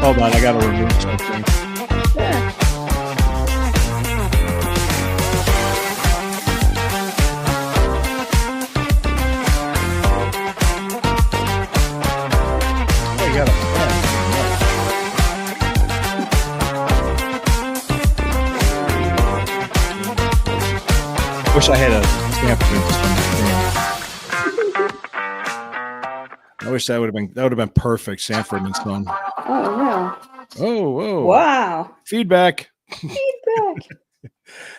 Hold on, I gotta remove something. Yeah. Oh, you got a fan. Wish I had a stamp print this one. I wish that would have been perfect, Sanford and Son. Oh no! Oh, whoa! Wow! Feedback. Feedback.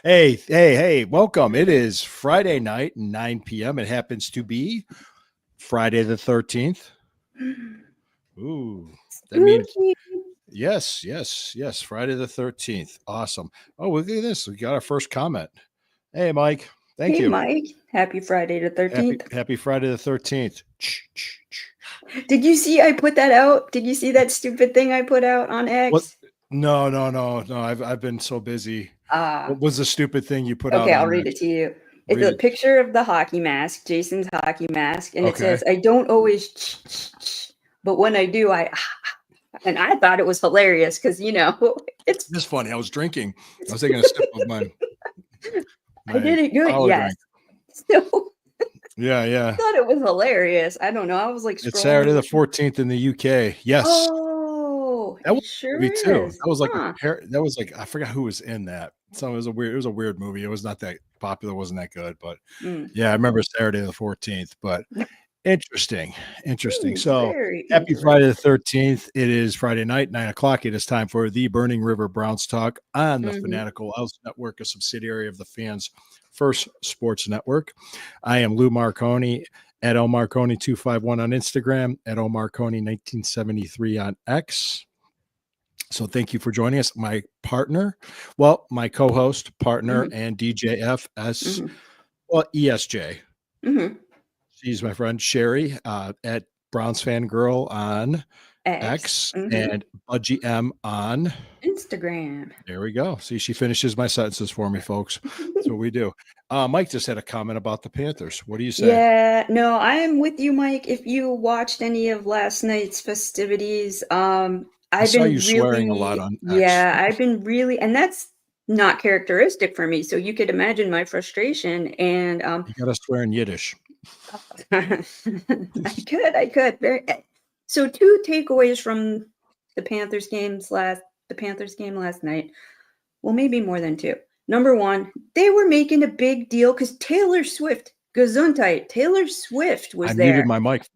Hey! Welcome. It is Friday night, 9 p.m. It happens to be Friday the 13th. Ooh, that means yes. Friday the 13th. Awesome. Oh, look at this. We got our first comment. Hey, Mike. Thank Hey, you. Mike. Happy Friday the 13th. Happy Friday the 13th. Did you see I put that out? Did you see that stupid thing I put out on X? What? No. I've been so busy. What was the stupid thing you put out? Okay, I'll read it to you. It's a picture of the hockey mask, Jason's hockey mask, and it says, "I don't always, but when I do, I." And I thought it was hilarious because it's just funny. I was drinking. I was taking a sip of my I did it good. Yes. So, yeah. I thought it was hilarious. I don't know. I was like, it's Saturday the 14th in the UK. Yes. Oh, that was sure me too. is. That was like I forgot who was in that. So it was a weird movie. It was not that popular, wasn't that good, but yeah, I remember Saturday the 14th. But interesting. So happy Friday the 13th. It is Friday night, 9:00. It is time for the Burning River Browns Talk on the Fanatical Owls Network, a subsidiary of the Fans First Sports Network. I am Lou Marconi at L Marconi 251 on Instagram, at L Marconi 1973 on X. So thank you for joining us. My co-host, partner, and DJFS, ESJ. She's my friend Sherry at Browns Fan Girl on X and Budgie M on Instagram. There we go. See, she finishes my sentences for me, folks. That's what we do. Mike just had a comment about the Panthers. What do you say? Yeah, no, I am with you, Mike. If you watched any of last night's festivities, I saw you swearing a lot on X. Yeah, I've been really, and that's not characteristic for me. So you could imagine my frustration. And you got to swear in Yiddish. I could. So 2 takeaways from the Panthers game last night. Well, maybe more than 2. Number 1, they were making a big deal because Taylor Swift, Gesundheit, Taylor Swift was there. I muted my mic.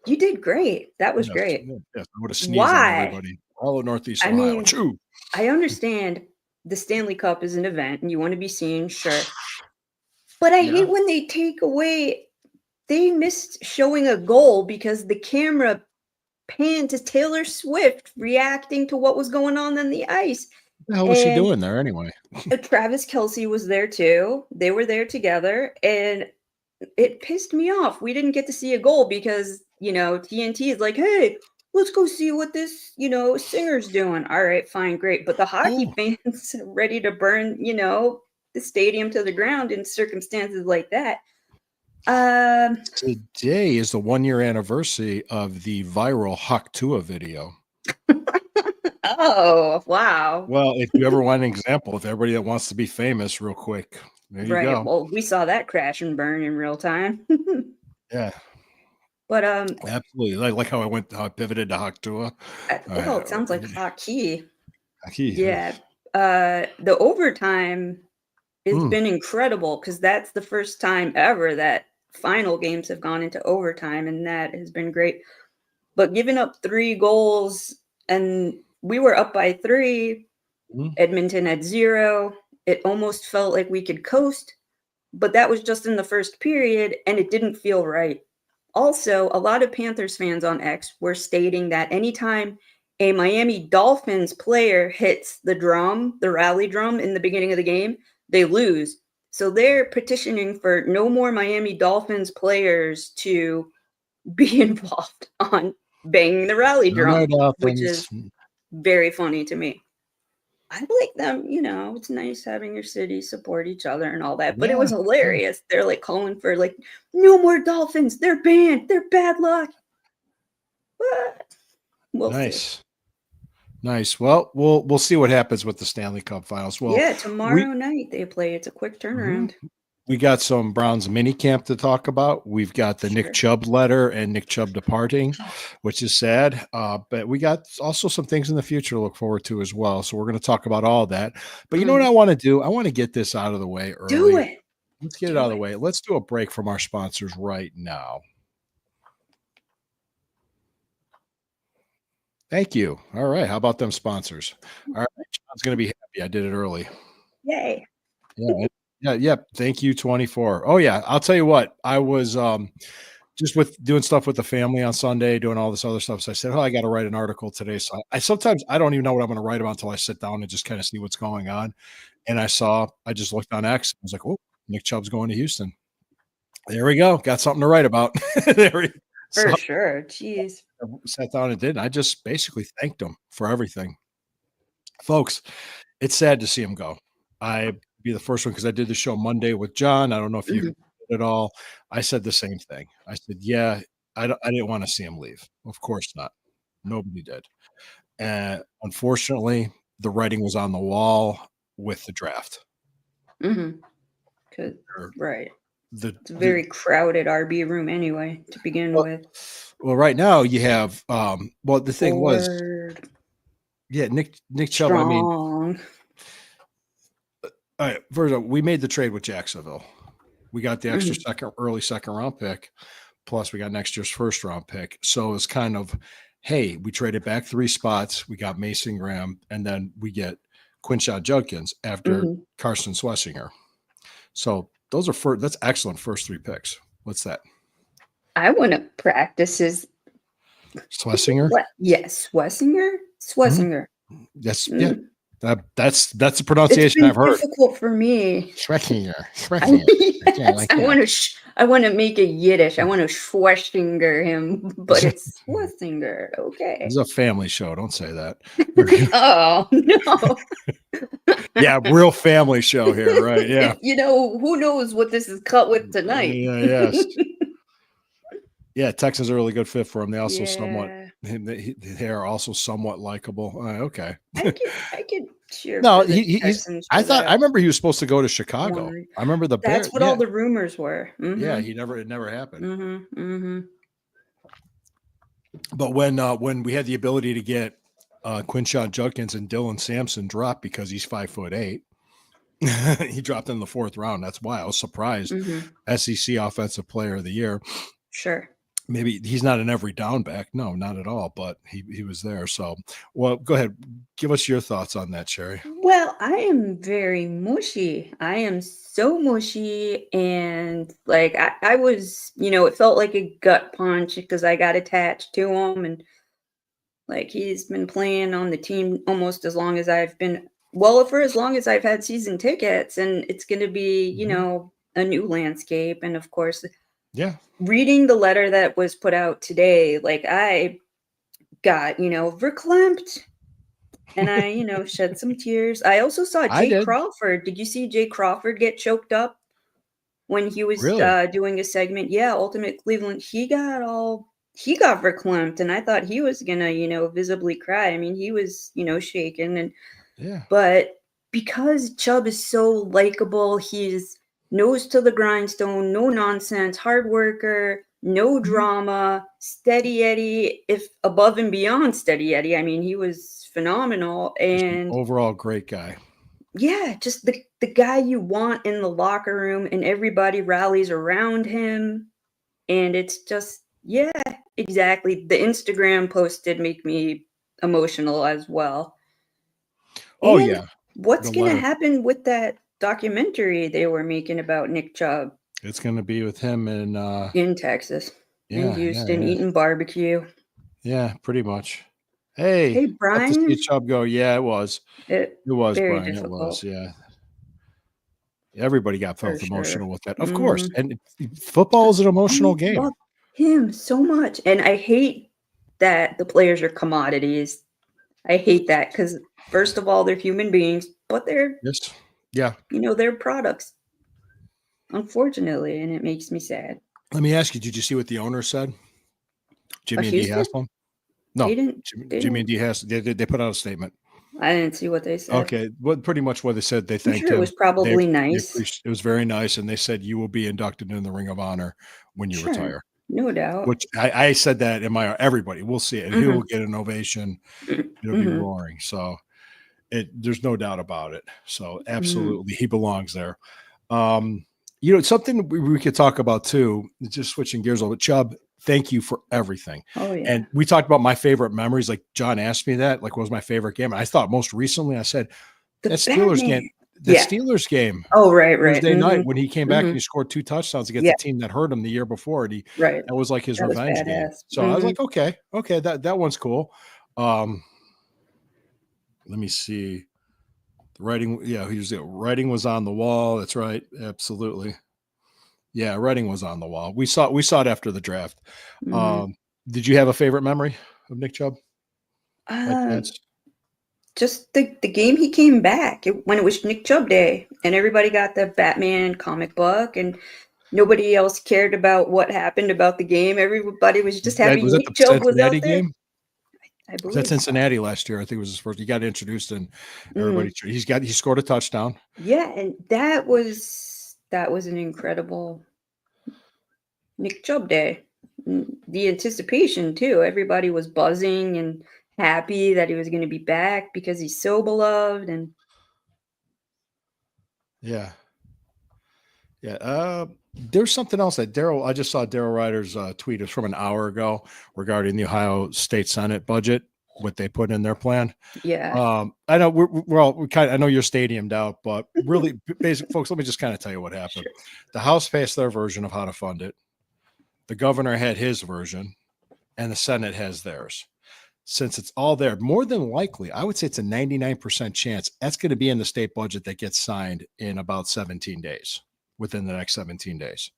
You did great. That was great. Yes, I would have sneezed on everybody. All of Northeast Ohio. I understand the Stanley Cup is an event and you want to be seen, sure. But I hate when they take away. They missed showing a goal because the camera panned to Taylor Swift reacting to what was going on the ice. What the hell was she doing there anyway? Travis Kelce was there too. They were there together, and it pissed me off. We didn't get to see a goal because, TNT is like, hey, let's go see what this, singer's doing. All right, fine, great. But the hockey fans ready to burn, the stadium to the ground in circumstances like that. Today is the 1-year anniversary of the viral Haktua video. Oh, wow. Well, if you ever want an example of everybody that wants to be famous real quick, there you go. Well, we saw that crash and burn in real time. Yeah. But absolutely. Like how I pivoted to Haktua. Well, it sounds like hockey. Hockey. Yeah. The overtime has been incredible because that's the first time ever that final games have gone into overtime, and that has been great. But giving up 3 goals, and we were up by 3, Edmonton at 0. It almost felt like we could coast, but that was just in the first period, and it didn't feel right. Also, a lot of Panthers fans on X were stating that anytime a Miami Dolphins player hits the rally drum in the beginning of the game, they lose. So they're petitioning for no more Miami Dolphins players to be involved on banging the rally drum, which is very funny to me. I like them, it's nice having your city support each other and all that, but it was hilarious. They're like calling for like, no more Dolphins. They're banned. They're bad luck. What? We'll nice. Nice. Well, we'll see what happens with the Stanley Cup Finals. Well, Yeah, we tomorrow night they play. It's a quick mhm. turnaround. We got some Browns mini camp to talk about. We've got the Nick Sure. Chubb letter and Nick Chubb departing, which is sad. But we got also some things in the future to look forward to as well. So we're going to talk about all that. But you know what Mhm. I want to do? I want to get this out of the way Do early. it. Let's get it out Do of the it. way. Let's do a break from our sponsors right now. Thank you. All right. How about them sponsors? All right. John's going to be happy. I did it early. Yay. Yeah. Yep. Thank you, 24. Oh, yeah. I'll tell you what. I was just with doing stuff with the family on Sunday, doing all this other stuff. So I said, "Oh, I got to write an article today." So I sometimes I don't even know what I'm going to write about until I sit down and just kind of see what's going on. And I just looked on X. I was like, "Oh, Nick Chubb's going to Houston." There we go. Got something to write about. there we so For sure. Jeez. I sat down and did. I just basically thanked him for everything, folks. It's sad to see him go. I be the first one because I did the show Monday with John. I don't know if you Mhm. at all. I said the same thing. I said, "Yeah, I didn't want to see him leave. Of course not. Nobody did." And unfortunately, the writing was on the wall with the draft. Mhm. Or Right. The It's a the very crowded RB room anyway to begin well, with. well, right now you have well, the thing was, Ford, yeah, Nick Chubb. I mean, Strong. all right, first of all, we made the trade with Jacksonville. We got the extra Mhm. early second round pick. Plus, we got next year's first round pick. So it's kind of, hey, we traded back 3 spots. We got Mason Graham, and then we get Quinshon Judkins after Mhm. Carson Swessinger. So that's excellent first 3 picks. What's that? I wanna practice his Swessinger? what? Yes, Swessinger? Mhm. Swessinger. Yes, yeah. Mm. That's the It's pronunciation I've been heard. difficult for me. Schweckinger. I Yeah, yes, like that. I wanna make it Yiddish. I wanna Schwessinger him, but it's Swessinger. This Okay. is a family show. Don't say that. Oh, no. Yeah, real family show here, right? Yeah. Who knows what this is cut with tonight? Yeah, yes. Yeah, Texans are a really good fit for him. Yeah. They are also somewhat likable. Okay. I could cheer No, for the he's Texans I for thought I that remember he was supposed to go to one Chicago. week. I remember the Bear That's what all yeah, the rumors were. yeah, Mhm. it never happened. Mhm. Mhm. But when we had the ability to get Quinshon Judkins and Dylan Sampson drop because he's 5'8", he dropped in the 4th round. That's why I was surprised. Mhm. SEC Offensive Player of the Year. Sure. Maybe he's not an every down back. No, not at all. But he was there. So, well, go ahead. Give us your thoughts on that, Sherry. Well, I am very mushy. I am so mushy. And like, I was, it felt like a gut punch because I got attached to him. And like, he's been playing on the team almost as long as I've been, well, for as long as I've had season tickets. And it's going to be, Mhm. a new landscape. And of course, Yeah, reading the letter that was put out today, like, I got, verklempt. And I, shed some tears. I also saw I Jay did. Crawford. Did you see Jay Crawford get choked up when he was, Really? doing a segment? Yeah, Ultimate Cleveland. He got verklempt, and I thought he was gonna, visibly cry. I mean, he was, shaken, Yeah. but because Chubb is so likable, he's nose to the grindstone, no nonsense, hard worker, no Mhm. drama, steady Eddie, if above and beyond steady Eddie. I mean, he was phenomenal. Just an And overall great guy. yeah, just the guy you want in the locker room, and everybody rallies around him. And it's just, yeah, exactly. The Instagram post did make me emotional as well. Oh And yeah, what's the going to letter. happen with that documentary they were making about Nick Chubb It's going to be with him and in Texas, in yeah, yeah, Houston, yeah, eating barbecue? yeah, pretty much. Hey, Hey, got to see Brian, Chubb go. Yeah, it was. It was very Brian. It was. difficult Yeah. Everybody for felt sure. emotional with that. Of course. Mhm. And football is an emotional I game. love him so much, and I hate that the players are commodities. I hate that because first of all, they're human beings, but they're, Yes. Yeah. they're products, unfortunately, and it makes me sad. Let me ask you, did you see what the owner said? Of Jimmy and Dee Houston? Haslam? No, They didn't. Jimmy D has they put out a statement. I didn't see what they said. Okay, well, pretty much what they said. They I'm thanked sure it him. was probably nice. It was very nice, and they said you will be inducted in the Ring of Honor when you Sure, retire. no doubt. Which I said that in my everybody will see it. He will get an ovation. It'll be roaring. So there's no doubt about it. So absolutely, he belongs there. It's something we could talk about too. Just switching gears a little bit. Chubb, thank you for everything. Oh yeah. And we talked about my favorite memories. Like John asked me that, like, what was my favorite game? And I thought most recently, I said that Steelers game. The Steelers game. Oh, right. Thursday night when he came back and he scored 2 touchdowns against the team that hurt him the year before. And that was like his revenge game. So I was like, okay, that one's cool. Let me see. The writing, writing was on the wall. That's right. Absolutely. Yeah, writing was on the wall. We saw it after the draft. Did you have a favorite memory of Nick Chubb? Just the game he came back when it was Nick Chubb Day, and everybody got the Batman comic book, and nobody else cared about what happened about the game. Everybody was just happy Nick Chubb was out there. Game? I believe that's Cincinnati last year. I think it was his first. He got introduced, and everybody he scored a touchdown. Yeah, and that was an incredible Nick Chubb Day. The anticipation too. Everybody was buzzing and happy that he was going to be back because he's so beloved. And there's something else that I just saw Daryl Ryder's tweet. It was from an hour ago regarding the Ohio State Senate budget, what they put in their plan. Yeah. I know we're all I know you're stadiumed out, but really basic folks, let me just kind of tell you what happened. Sure. The House passed their version of how to fund it. The governor had his version and the Senate has theirs. Since it's all there, more than likely, I would say it's a 99% chance that's going to be in the state budget that gets signed in about 17 days, within the next 17 days.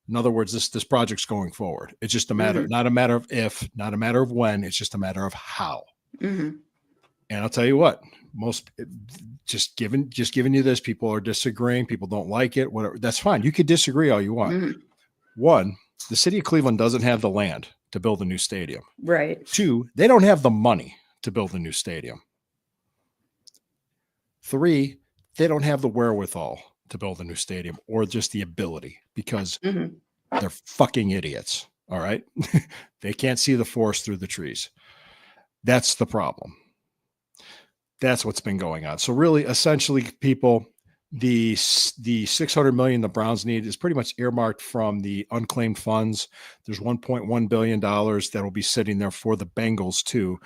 In other words, this project's going forward. It's just a matter, not a matter of if, not a matter of when, it's just a matter of how. And I'll tell you what, just giving you this, people are disagreeing, people don't like it, whatever, that's fine. You could disagree all you want. One, the city of Cleveland doesn't have the land to build a new stadium. Right. 2, they don't have the money to build a new stadium. 3, they don't have the wherewithal to build a new stadium or just the ability because they're fucking idiots. All right. They can't see the forest through the trees. That's the problem. That's what's been going on. So really, essentially, people, the $600 million the Browns need is pretty much earmarked from the unclaimed funds. There's $1.1 billion that will be sitting there for the Bengals to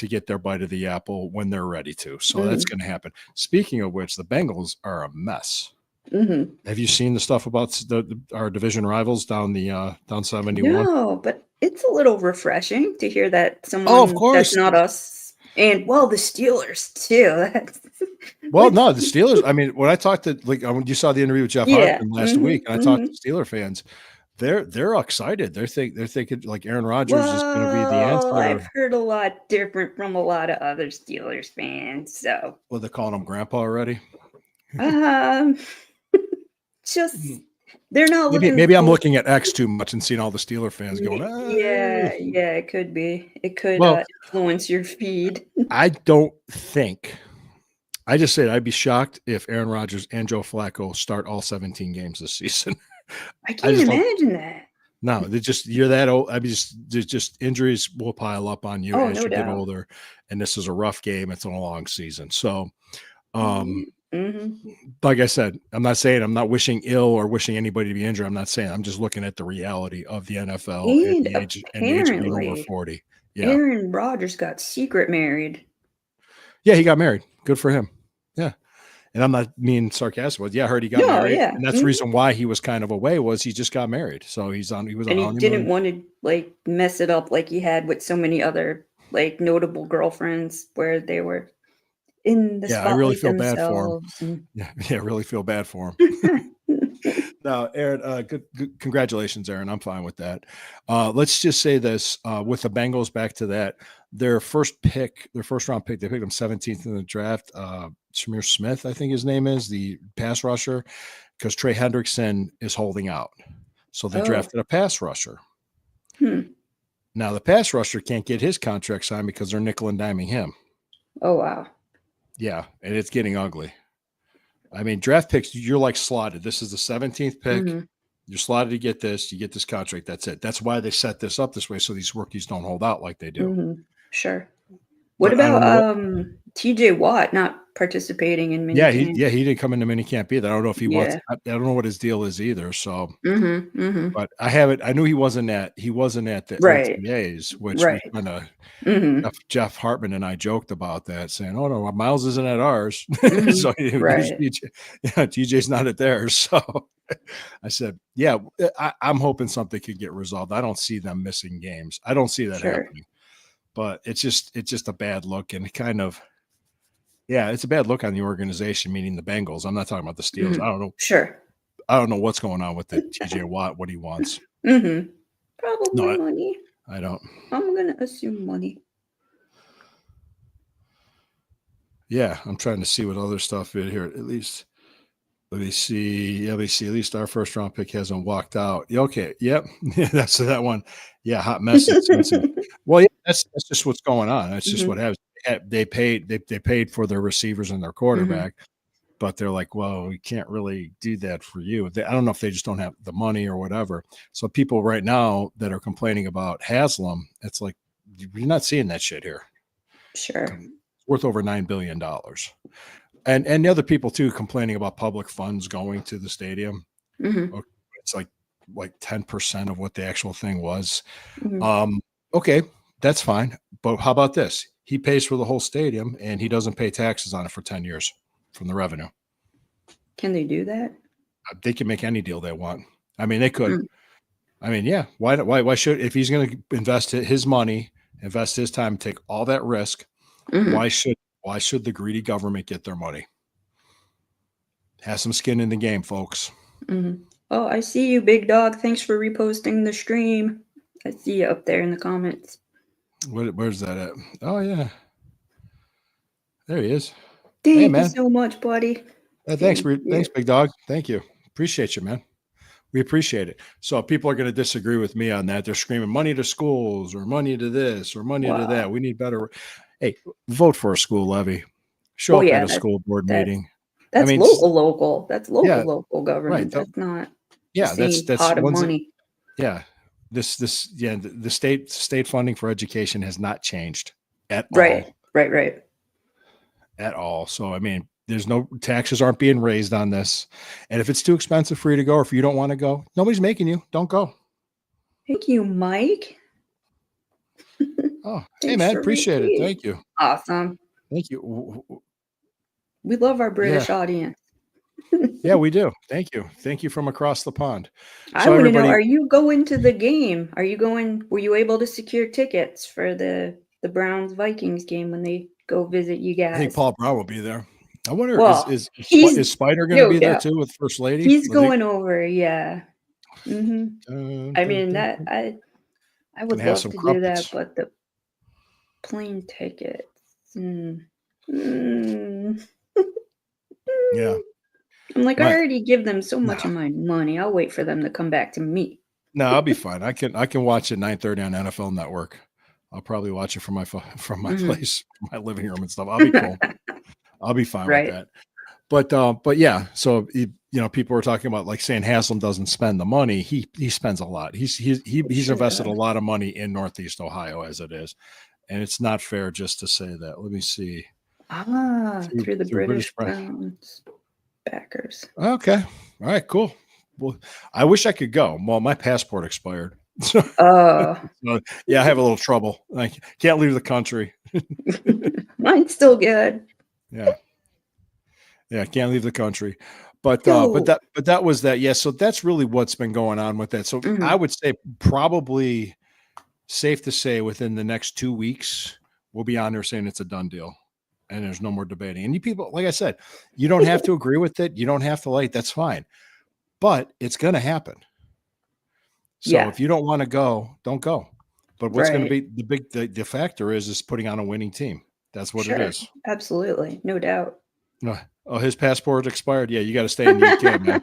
get their bite of the apple when they're ready to. So that's going to happen. Speaking of which, the Bengals are a mess. Have you seen the stuff about our division rivals down 71? No, but it's a little refreshing to hear that someone that's not us. And the Steelers too. No, the Steelers. I mean, when I talked to when you saw the interview with Jeff Hartman last week, and I talked to Steeler fans, they're excited. They're thinking like Aaron Rodgers is going to be the answer. I've heard a lot different from a lot of other Steelers fans. So, they're calling him Grandpa already. Just they're not looking. Maybe I'm looking at X too much and seeing all the Steeler fans going. Yeah, it could be. It could influence your feed. I don't think. I just said I'd be shocked if Aaron Rodgers and Joe Flacco start all 17 games this season. I can't imagine that. No, you're that old. I mean, just injuries will pile up on you as you get older, and this is a rough game. It's a long season, so. Like I said, I'm not saying I'm not wishing ill or wishing anybody to be injured. I'm not saying. I'm just looking at the reality of the NFL and the age of being over 40. Yeah, Aaron Rodgers got secret married. Yeah, he got married. Good for him. Yeah, and I'm not being sarcastic. But I heard he got married, and that's the reason why he was kind of away was he just got married. So he was on honeymoon. Didn't want to mess it up like he had with so many other notable girlfriends where they were. I really feel bad for him. I really feel bad for him. No, Aaron, good, congratulations, Aaron. I'm fine with that. Let's just say this with the Bengals, back to that, their first round pick, they picked him 17th in the draft. Shamir Smith, I think his name is, the pass rusher, because Trey Hendrickson is holding out. So they drafted a pass rusher. Now the pass rusher can't get his contract signed because they're nickel and diming him. Oh, wow. Yeah, and it's getting ugly. I mean, draft picks, you're like slotted. This is the 17th pick. Mm-hmm. You're slotted to get this. You get this contract. That's it. That's why they set this up this way, so these rookies don't hold out like they do. Mm-hmm. Sure. What But I don't about know TJ Watt not participating in Yeah, minicamp? he didn't come into minicamp either. I don't know if he wants. Yeah. I don't know what his deal is either. So, Mm-hmm. Mm-hmm. but I haven't. I knew he wasn't at the Right. OTAs, which Right. we kind of Mm-hmm. Jeff Hartman and I joked about that, saying, "Oh no, Miles isn't at ours." Mm-hmm. So Right. TJ's not at theirs. So I said, "Yeah, I'm hoping something could get resolved. I don't see them missing games. I don't see that Sure. happening. But it's just a bad look and kind of." Yeah, it's a bad look on the organization, meaning the Bengals. I'm not talking about the Steelers. Mm-hmm. I don't know. Sure. I don't know what's going on with the TJ Watt, what he wants. Mm-hmm. Probably No, money. I don't. I'm gonna assume money. Yeah, I'm trying to see what other stuff is here. At least let me see. Yeah, let me see. At least our first round pick hasn't walked out. Yeah, okay. Yep. That's that one. Yeah, hot mess. Well, yeah, that's just what's going on. That's just what happens. They paid for their receivers and their quarterback, but they're like, well, we can't really do that for you. I don't know if they just don't have the money or whatever. So people right now that are complaining about Haslam, it's like you're not seeing that shit here. Sure. It's worth over $9 billion. And the other people too complaining about public funds going to the stadium. Mm-hmm. It's like 10% of what the actual thing was. Mm-hmm. Okay, that's fine. But how about this? He pays for the whole stadium and he doesn't pay taxes on it for 10 years from the revenue. Can they do that? They can make any deal they want. I mean, they could. I mean, yeah. Why should, if he's going to invest his money, invest his time, take all that risk, why should the greedy government get their money? Have some skin in the game, folks. Mm-hmm. Oh, I see you, big dog. Thanks for reposting the stream. I see you up there in the comments. Where's that at? Oh yeah, there he is. Thank you so much, buddy. Thanks, big dog. Thank you. Appreciate you, man. We appreciate it. So people are going to disagree with me on that. They're screaming money to schools or money to this or money to that. We need better. Hey, vote for a school levy. Show up at a school board meeting. That's local. That's local government. Right. That's not. Yeah, that's pot of money. Yeah. The state funding for education has not changed at all. Right. At all. So I mean, there's no taxes aren't being raised on this. And if it's too expensive for you to go, or if you don't want to go, nobody's making you. Don't go. Thank you, Mike. Oh, hey man, appreciate it. Thank you. Awesome. Thank you. We love our British audience. Yeah, we do. Thank you. Thank you from across the pond. I want to know, are you going to the game? Were you able to secure tickets for the Browns Vikings game when they go visit you guys? I think Paul Brown will be there. I wonder, is Spider going to be there too with First Lady? He's going over, yeah. Mm-hmm. I mean, I would love to do that, but the plane tickets. Yeah. I'm like, I already give them so much of my money. I'll wait for them to come back to me. No, I'll be fine. I can watch it 9:30 on NFL Network. I'll probably watch it from my place, my living room and stuff. I'll be cool. I'll be fine with that. But yeah. So people were talking about like saying Haslam doesn't spend the money. He spends a lot. He's invested a lot of money in Northeast Ohio as it is, and it's not fair just to say that. Let me see. Through the British Browns backers. Okay. All right. Cool. Well, I wish I could go. Well, my passport expired. So, yeah, I have a little trouble. I can't leave the country. Mine's still good. Yeah, I can't leave the country. But that was that. Yeah. So that's really what's been going on with that. So I would say probably safe to say within the next 2 weeks, we'll be on there saying it's a done deal. And there's no more debating. And you people, like I said, you don't have to agree with it. You don't have to like, that's fine. But it's going to happen. So if you don't want to go, don't go. But what's going to be the factor is putting on a winning team. That's what it is. Absolutely. No doubt. Oh, his passport expired. Yeah, you got to stay in the UK, man.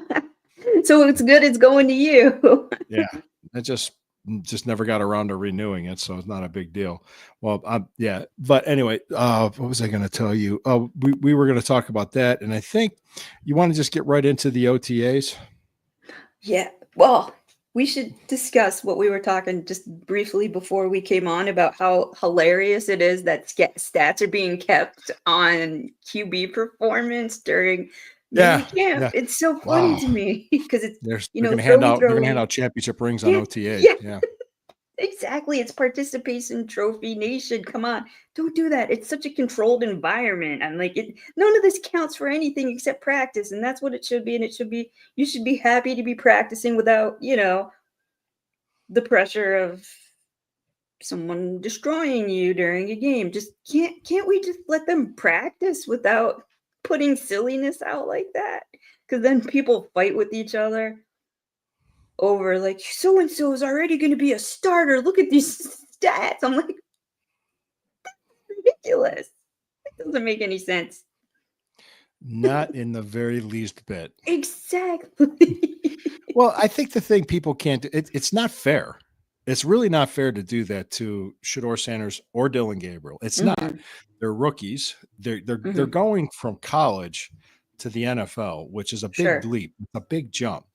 So it's good it's going to you. Yeah. That just just never got around to renewing it, so it's not a big deal. Well, yeah, but anyway, what was I going to tell you? Oh, we were going to talk about that, and I think you want to just get right into the OTAs. Yeah. Well, we should discuss what we were talking just briefly before we came on about how hilarious it is that stats are being kept on QB performance during Yeah, camp. yeah. It's so funny to me because it's they're going to hand out throwing championship rings on OTA. Yeah. Exactly. It's participation trophy nation. Come on. Don't do that. It's such a controlled environment. I'm like, none of this counts for anything except practice. And that's what it should be. And you should be happy to be practicing without, the pressure of someone destroying you during a game. Just can't we just let them practice without putting silliness out like that? Because then people fight with each other over like so and so is already going to be a starter. Look at these stats. I'm like, ridiculous. It doesn't make any sense. Not in the very least bit. Exactly. Well, I think the thing people can't do, it's not fair. It's really not fair to do that to Shedeur Sanders or Dillon Gabriel. It's not. They're rookies. They're going from college to the NFL, which is a big leap, a big jump.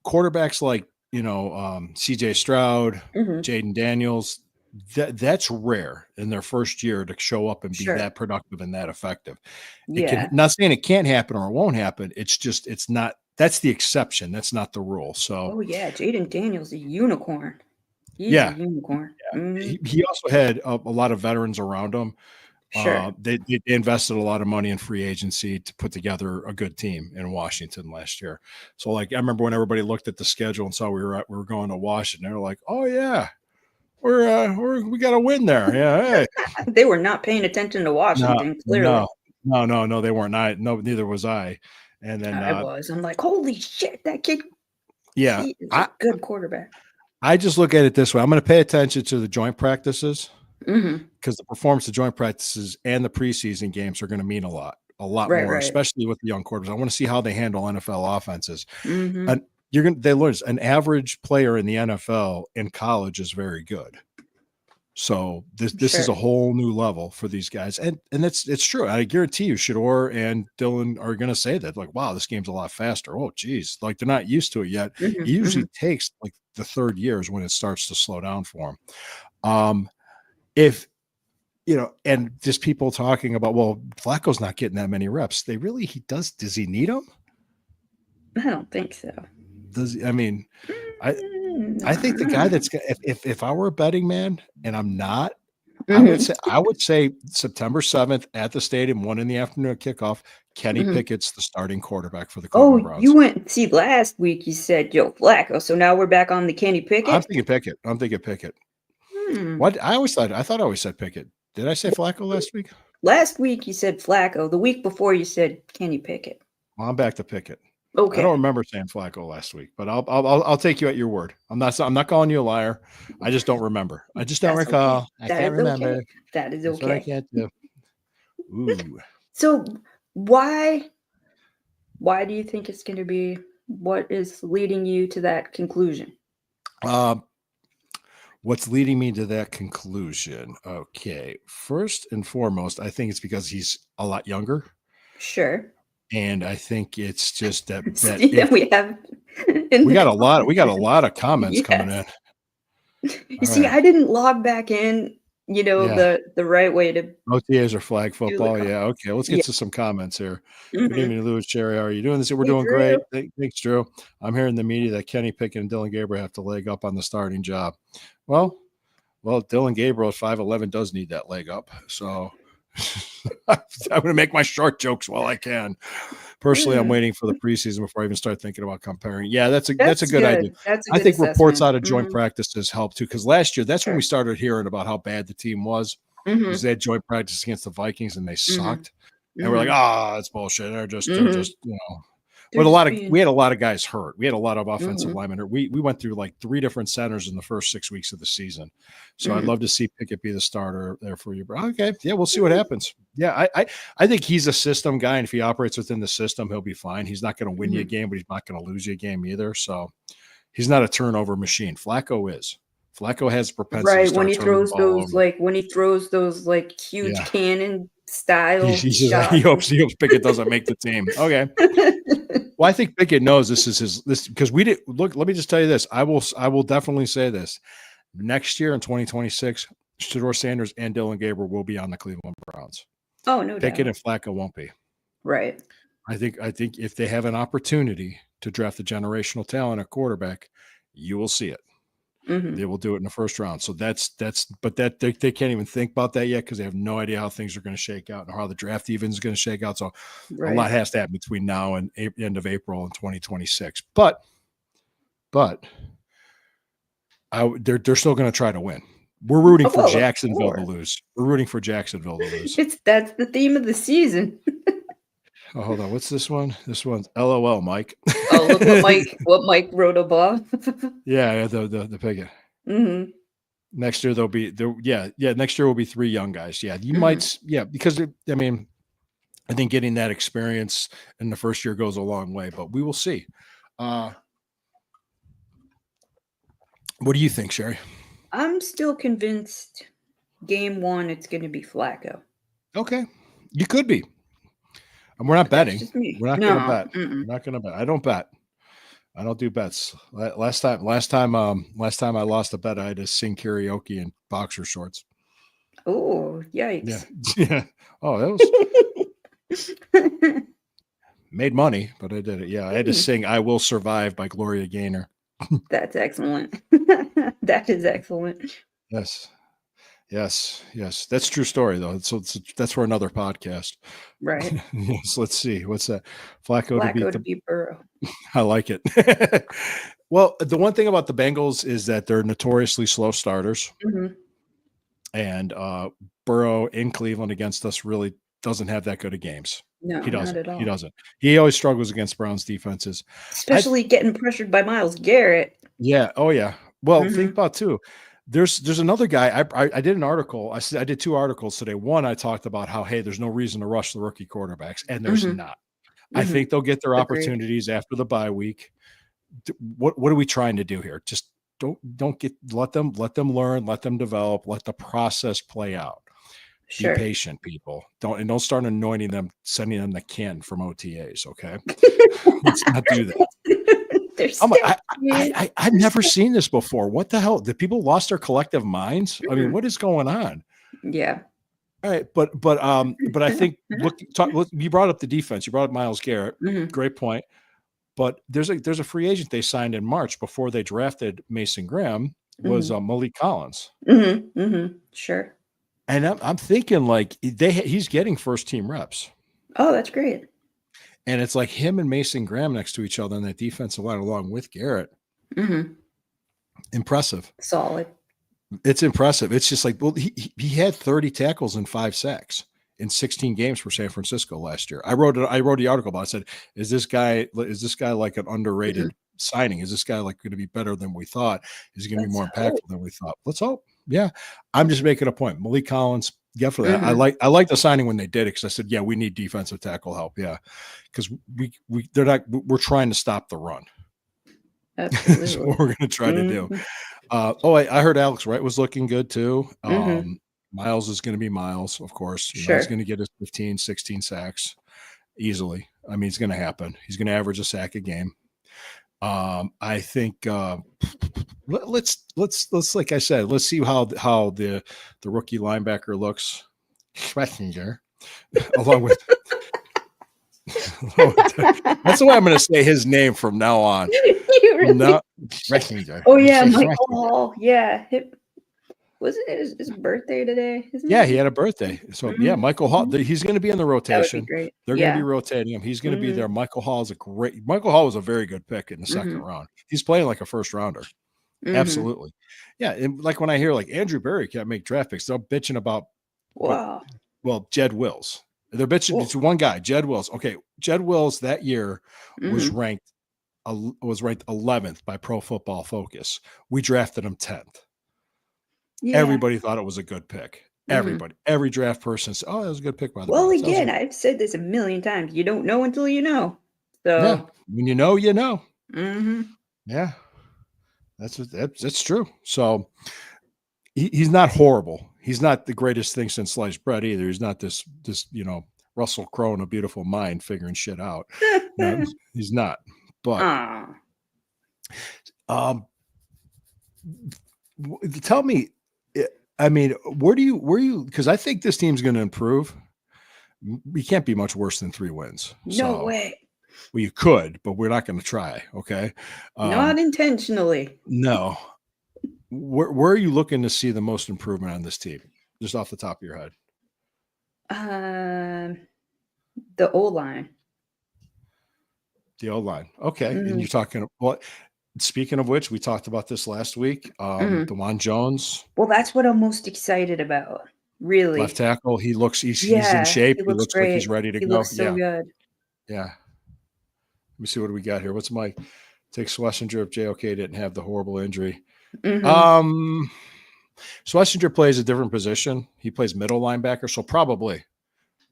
Quarterbacks like CJ Stroud, Jaden Daniels, that's rare in their first year to show up and be that productive and that effective. Not saying it can't happen or it won't happen. It's not. That's the exception. That's not the rule. So Jaden Daniels, a unicorn. He's a unicorn. Yeah. He also had a lot of veterans around him. They invested a lot of money in free agency to put together a good team in Washington last year. So like I remember when everybody looked at the schedule and saw we were going to Washington, they were like, "Oh yeah, we got to win there." Yeah, hey. They were not paying attention to Washington. Clearly, no, they weren't. Neither was I. And then I was. I'm like, holy shit, that kid. Yeah, he is a good quarterback. I just look at it this way. I'm going to pay attention to the joint practices. Because the performance of joint practices and the preseason games are going to mean a lot more, especially with the young quarterbacks. I want to see how they handle NFL offenses. And they learn an average player in the NFL in college is very good. So this is a whole new level for these guys, and it's true. I guarantee you, Shedeur and Dillon are going to say that, like, wow, this game's a lot faster. Oh, geez, like they're not used to it yet. It usually takes like the third year is when it starts to slow down for them. If and just people talking about, well, Flacco's not getting that many reps. Does he need them? I don't think so. I think the guy that's if I were a betting man and I'm not, I would say September 7th at the stadium, 1 p.m. kickoff. Kenny Pickett's the starting quarterback for the Cleveland Browns. You went last week. You said Joe Flacco, so now we're back on the Kenny Pickett. I'm thinking Pickett. What I thought I always said Pickett. Did I say Flacco last week? Last week you said Flacco. The week before you said Kenny Pickett. Well, I'm back to Pickett. Okay. I don't remember saying Flacco last week, but I'll take you at your word. I'm not calling you a liar. I just don't remember. I just don't recall. Okay. I can't remember. Okay. That is okay. That's what I can't do. Ooh. So why do you think it's going to be? What is leading you to that conclusion? What's leading me to that conclusion? Okay. First and foremost, I think it's because he's a lot younger. Sure. And I think it's just that we got a lot of comments coming in. You see, I didn't log back in, the right way to OTAs or flag football. Yeah. Okay. Let's get to some comments here. Good evening, Louis Cherry. How are you doing this? We're doing great. Thanks, Drew. I'm hearing in the media that Kenny Pickett and Dillon Gabriel have to leg up on the starting job. Well, Dillon Gabriel at 5'11" does need that leg up. So I'm going to make my short jokes while I can. Personally, I'm waiting for the preseason before I even start thinking about comparing. Yeah, that's a good idea. I think reports out of joint practices help too, because last year that's when we started hearing about how bad the team was. Because they had joint practice against the Vikings and they sucked, and we're like, it's bullshit. They're just But we had a lot of guys hurt. We had a lot of offensive linemen hurt. We went through like 3 different centers in the first 6 weeks of the season. So I'd love to see Pickett be the starter there for you. But okay, yeah, we'll see what happens. Yeah, I think he's a system guy, and if he operates within the system, he'll be fine. He's not going to win you a game, but he's not going to lose you a game either. So He's not a turnover machine. Flacco is. Flacco has a propensity to Right, start turning the ball over. when he throws those, like, huge Yeah. cannon style He shots. hopes Pickett doesn't make the team. Okay. Well, I think Pickett knows this is this because we did look. Let me just tell you this. I will definitely say this. Next year in 2026, Shedeur Sanders and Dylan Gabriel will be on the Cleveland Browns. Oh, no Pickett doubt. and Flacco won't be. Right. I think if they have an opportunity to draft a generational talent at quarterback, you will see it. Mhm. They will do it in the first round. So but they can't even think about that yet because they have no idea how things are going to shake out and how the draft even is going to shake out. So a lot has to happen between now and end of April in 2026. But they're still going to try to win. We're rooting for Jacksonville to lose. We're rooting for Jacksonville to lose. That's the theme of the season. Oh, hold on. What's this one? This one's LOL, Mike. Oh, look what Mike wrote above. Yeah, the Pickett. Mm-hmm. Next year next year will be 3 young guys. Yeah, you might. Yeah, because I think getting that experience in the first year goes a long way. But we will see. What do you think, Sherry? I'm still convinced. Game 1, it's going to be Flacco. Okay, you could be. And we're not betting. We're not going to bet. Mm-mm. We're not going to bet. I don't bet. I don't do bets. Last time I lost a bet, I had to sing karaoke in boxer shorts. Oh, yikes! Yeah. Oh, that was made money, but I did it. Yeah, I had to sing "I Will Survive" by Gloria Gaynor. That's excellent. That is excellent. Yes. That's a true story though. So that's for another podcast. Right. Yes. Let's see. What's that? Flacco to beat Burrow. I like it. Well, the one thing about the Bengals is that they're notoriously slow starters. Mm-hmm. And Burrow in Cleveland against us really doesn't have that good of games. No, he doesn't. Not at all. He doesn't. He always struggles against Browns defenses, especially getting pressured by Myles Garrett. Yeah. Oh, yeah. Well, think about too. There's another guy. I did an article. I did 2 articles today. One, I talked about how there's no reason to rush the rookie quarterbacks, and there's not. I think they'll get their opportunities after the bye week. What are we trying to do here? Just let them learn, let them develop, let the process play out. Sure. Be patient, people. Don't start anointing them, sending them the can from OTAs. Okay, let's not do that. I've never seen this before. What the hell? Did people lost their collective minds? I mean, what is going on? Yeah. All right, but I think you brought up the defense. You brought up Myles Garrett. Great point. But there's a free agent they signed in March before they drafted Mason Graham was Malik Collins. Sure. And I'm thinking like he's getting first team reps. Oh, that's great. And it's like him and Mason Graham next to each other on that defensive line along with Garrett. Impressive. Solid. It's impressive. It's just like, well, he had 30 tackles and 5 sacks in 16 games for San Francisco last year. I wrote the article about it. I said, is this guy like an underrated signing? Is this guy like going to be better than we thought? Is he going to be more impactful than we thought? Let's hope. Yeah. I'm just making a point. Malik Collins, yeah, for that. I like the signing when they did it because I said, yeah, we need defensive tackle help. Yeah. Because we're trying to stop the run. That's what we're going to try to do. I heard Alex Wright was looking good too. Miles is going to be Miles, of course. He's going to get his 15, 16 sacks easily. I mean, it's going to happen. He's going to average a sack a game. I think let's like I said, let's see how the rookie linebacker looks. Schwettinger, along with that's the way I'm going to say his name from now on. No, oh yeah, Michael Hall. Yeah, was it his birthday today? Yeah, he had a birthday. So yeah, Michael Hall. He's going to be in the rotation. Great. They're going to be rotating him. He's going to be there. Michael Hall was a very good pick in the second round. He's playing like a first rounder. Absolutely. Yeah, and like when I hear like Andrew Berry can't make draft picks, they're bitching about Jed Wills. They're bitching. It's one guy, Jed Wills. Okay, Jed Wills that year was ranked 11th by Pro Football Focus. We drafted him 10th. Yeah. Everybody thought it was a good pick. Everybody, every draft person said, "Oh, that was a good pick." By the way. Well, again, I've said this a million times. You don't know until you know. So yeah. When you know, you know. Yeah. That's true. So he's not horrible. He's not the greatest thing since sliced bread either. He's not this Russell Crowe in A Beautiful Mind figuring shit out. No, he's not. But tell me, I mean, where you? Because I think this team's going to improve. We can't be much worse than 3 wins. No way. Well, you could, but we're not going to try. Okay. Not intentionally. No. Where are you looking to see the most improvement on this team? Just off the top of your head. The O-line. The O-line. Okay. Mm-hmm. And you're talking, well, speaking of which, we talked about this last week. DeJuan Jones. Well, that's what I'm most excited about. Really. Left tackle. He's in shape. He looks great. Like he's ready to go. He looks so good. Yeah. Let me see what we got here. What's Mike? Take Schlesinger if JOK didn't have the horrible injury. Mm-hmm. Schlesinger plays a different position. He plays middle linebacker, so probably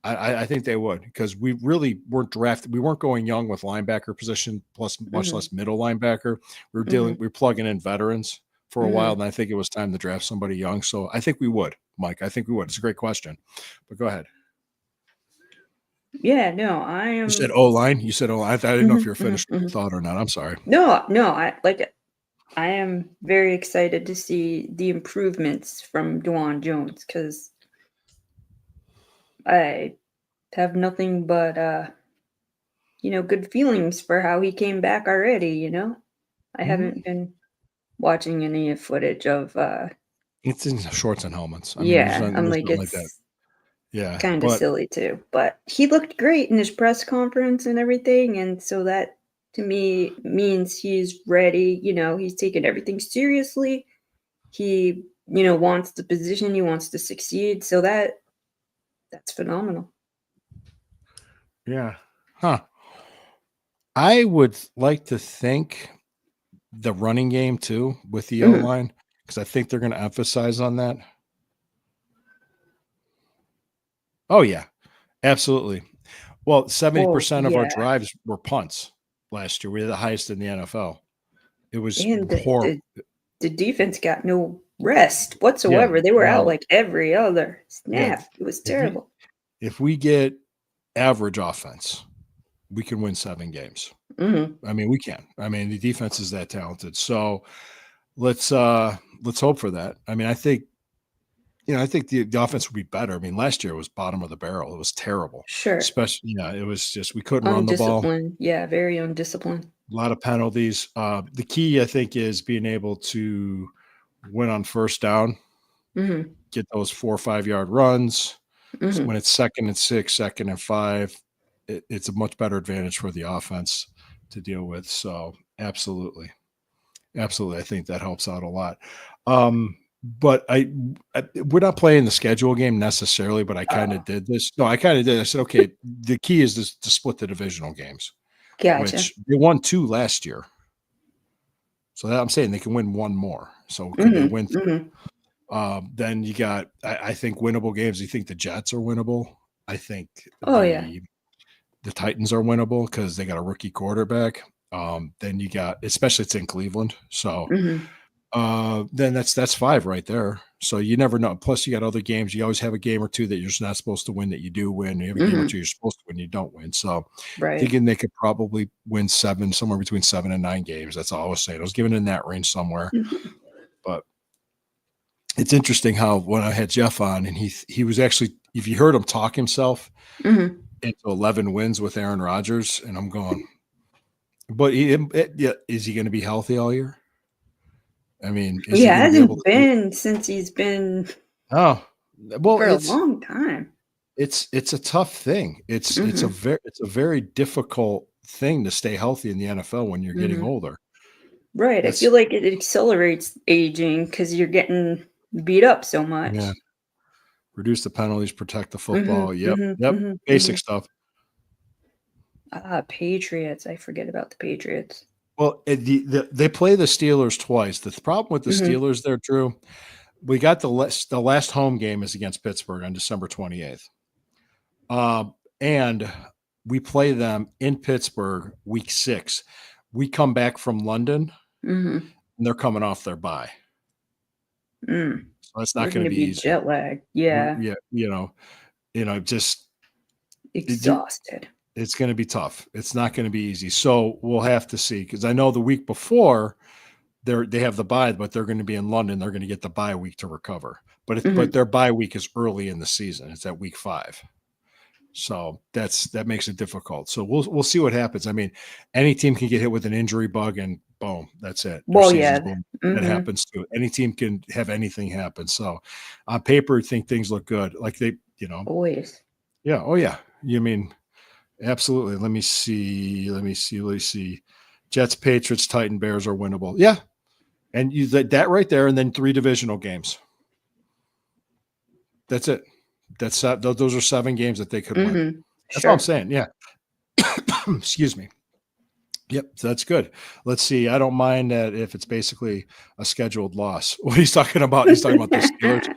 I think they would, because we really weren't drafted. We weren't going young with linebacker position, plus much less middle linebacker. We were plugging in veterans for a while, and I think it was time to draft somebody young. So I think we would, Mike. I think we would. It's a great question, but go ahead. Yeah, no, I am. You said O-line. You said O-line. I didn't know if you were finished with thought or not. I'm sorry. No, I am very excited to see the improvements from DeJuan Jones, because I have nothing but good feelings for how he came back already. I haven't been watching any footage of. It's in shorts and helmets. I'm like, it's like that. Kind of silly too, but he looked great in his press conference and everything, and so that to me means he's ready. He's taking everything seriously. He wants the position. He wants to succeed. So that's phenomenal. Yeah. Huh. I would like to think the running game too with the O-line, because I think they're going to emphasize on that. Oh, yeah, absolutely. Well, 70% of our drives were punts last year. We were the highest in the NFL. It was horrible. The defense got no rest whatsoever. Yeah, they were out like every other snap. Yeah, it was terrible. If we get average offense, we can win 7 games. I mean, we can. I mean, the defense is that talented. So let's hope for that. I mean, I think the offense would be better. I mean, last year it was bottom of the barrel. It was terrible. Sure. Especially, it was just, we couldn't run the ball. Yeah, very undisciplined. A lot of penalties. The key, I think, is being able to win on first down, get those 4 or 5 yard runs. So when it's 2nd and 6, 2nd and 5, it's a much better advantage for the offense to deal with. So absolutely. I think that helps out a lot. But we're not playing the schedule game necessarily, but I kind of did this. No, I kind of did. I said, okay, the key is to split the divisional games. Gotcha. Which they won 2 last year. So I'm saying they can win 1 more. So could they win 3? Then you got, I think, winnable games. You think the Jets are winnable? I think the Titans are winnable because they got a rookie quarterback. Then you got, especially it's in Cleveland. So then that's 5 right there. So you never know. Plus you got other games. You always have a game or 2 that you're just not supposed to win that you do win. You have a game or 2 you're supposed to win, you don't win. So thinking they could probably win 7, somewhere between 7 and 9 games. That's all I was saying. I was giving in that range somewhere. But it's interesting how when I had Jeff on, and he was actually, if you heard him talk himself into 11 wins with Aaron Rodgers, and I'm going, but is he going to be healthy all year? I mean, he hasn't been since he's been for a long time. It's a tough thing. It's a very difficult thing to stay healthy in the NFL when you're getting older. Right. I feel like it accelerates aging because you're getting beat up so much. Yeah. Reduce the penalties, protect the football. Basic stuff. Patriots. I forget about the Patriots. Well, they play the Steelers twice. The problem with the Steelers there, Drew, we got the last home game is against Pittsburgh on December 28th. And we play them in Pittsburgh week 6. We come back from London, and they're coming off their bye. Mm. So it's We're not going to gonna be be easy. jet lagged. Yeah. Yeah, just Exhausted. it's going to be tough. It's not going to be easy. So we'll have to see, because I know the week before they have the bye, but they're going to be in London. They're going to get the bye week to recover. But their bye week is early in the season. It's at week 5. So that makes it difficult. So we'll see what happens. I mean, any team can get hit with an injury bug and boom, that's it. Their Well, season's yeah. boom. That happens too. Any team can have anything happen. So on paper, I think things look good. Like Always. yeah. Oh yeah. You mean absolutely. Let me see. Jets, Patriots, Titan, Bears are winnable. Yeah. And you that right there, and then 3 divisional games. That's it. Those are 7 games that they could win. That's all I'm saying. Yeah. Excuse me. Yep, so that's good. Let's see. I don't mind that if it's basically a scheduled loss. What he's talking about? He's talking about the Steelers.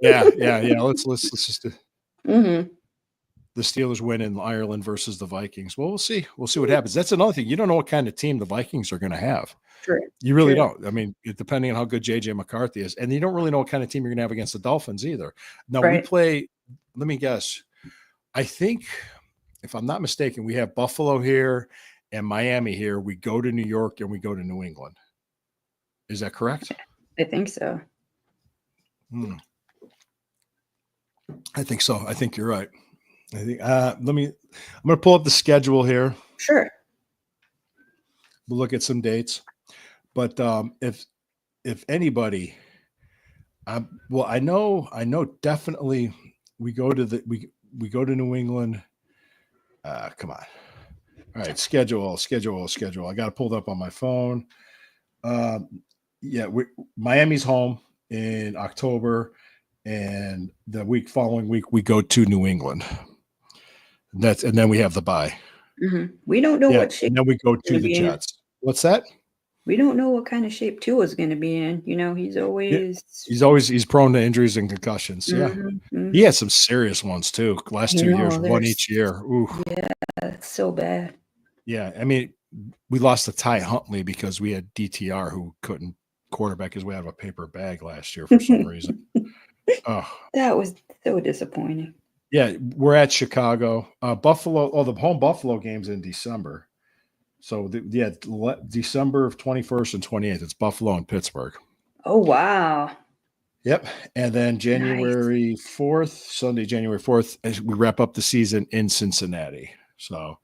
Yeah. Let's just do. The Steelers win in Ireland versus the Vikings. Well, we'll see. We'll see what happens. That's another thing. You don't know what kind of team the Vikings are going to have. True. You really don't. I mean, depending on how good JJ McCarthy is, and you don't really know what kind of team you're going to have against the Dolphins either. Now we play. Let me guess. I think, if I'm not mistaken, we have Buffalo here and Miami here. We go to New York and we go to New England. Is that correct? I think so. I think so. I think you're right. I think. I'm going to pull up the schedule here. Sure. We'll look at some dates. But if anybody, well, I know definitely we go to we go to New England. Come on. All right, schedule. I got it pulled up on my phone. Miami's home in October, and the following week we go to New England. And then we have the bye. We don't know what shape. And then we go to the Jets. What's that? We don't know what kind of shape Tua is going to be in. He's prone to injuries and concussions. He had some serious ones too. Last 2 years, one each year. Ooh. Yeah, it's so bad. Yeah, I mean, we lost to Ty Huntley because we had DTR who couldn't quarterback his way out of a paper bag last year for some reason. Oh, that was so disappointing. Yeah, we're at Chicago, Buffalo. Oh, the home Buffalo game's in December. So December 21st and 28th, it's Buffalo and Pittsburgh. Oh, wow. Yep. And then January 4th, Sunday, January 4th, we wrap up the season in Cincinnati. So,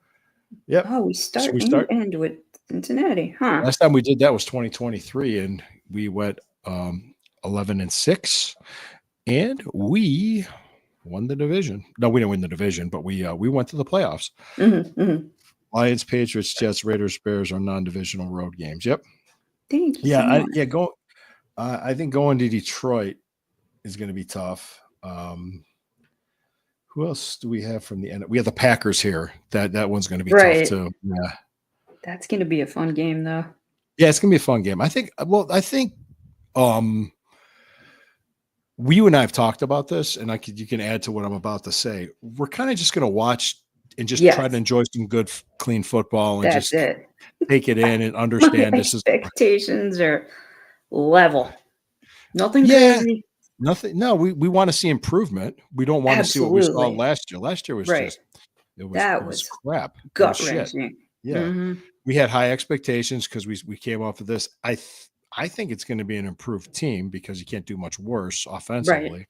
yep. Oh, we start and end with Cincinnati, huh? Last time we did that was 2023, and we went 11-6, and we won the division. No, we didn't win the division, but we went to the playoffs. Lions, Patriots, Jets, Raiders, Bears are non-divisional road games. Yep. Thank you. I think going to Detroit is going to be tough. Who else do we have from the end? We have the Packers here. That one's going to be tough too. Yeah. That's going to be a fun game, though. Yeah, it's going to be a fun game. I think you and I have talked about this, and you can add to what I'm about to say. We're kind of just going to watch and just try to enjoy some good, clean football and take it in and understand this is expectations are level. Nothing crazy. Nothing. No, we want to see improvement. We don't want to see what we saw last year. Last year was just it was crap. Gut wrenching. Yeah. We had high expectations because we came off of this. I think it's going to be an improved team because you can't do much worse offensively.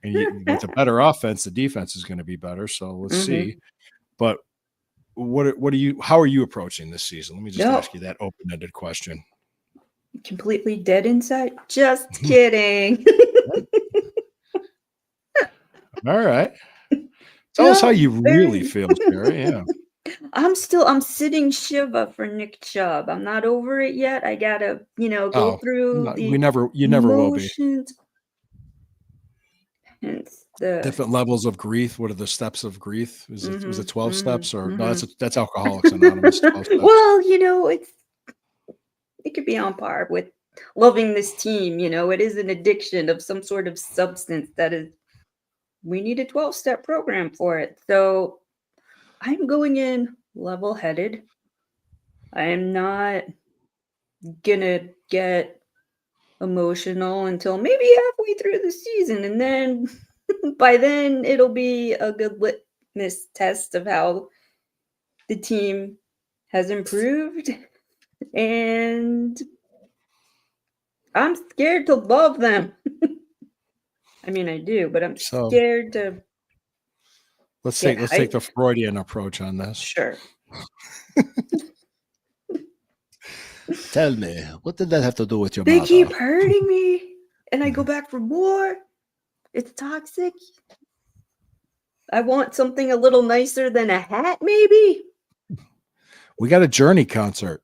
And with a better offense, the defense is going to be better. So let's see. But how are you approaching this season? Let me just ask you that open-ended question. Completely dead inside? Just kidding. All right. Tell us how you really feel, Sherry. Yeah. I'm sitting Shiva for Nick Chubb. I'm not over it yet. I gotta, go through you never will be. Hence the different levels of grief. What are the steps of grief? Was it 12 steps or no? That's Alcoholics Anonymous. 12 steps. Well, it could be on par with loving this team. It is an addiction of some sort of substance we need a 12-step program for it. So I'm going in level-headed. I am not gonna get emotional until maybe halfway through the season, and then by then it'll be a good litmus test of how the team has improved, and I'm scared to love them. I mean, I do, but I'm scared to. Let's take the Freudian approach on this. Sure. Tell me, what did that have to do with your They mother? keep hurting me, and I go back for more. It's toxic. I want something a little nicer than a hat, maybe. We got a Journey concert.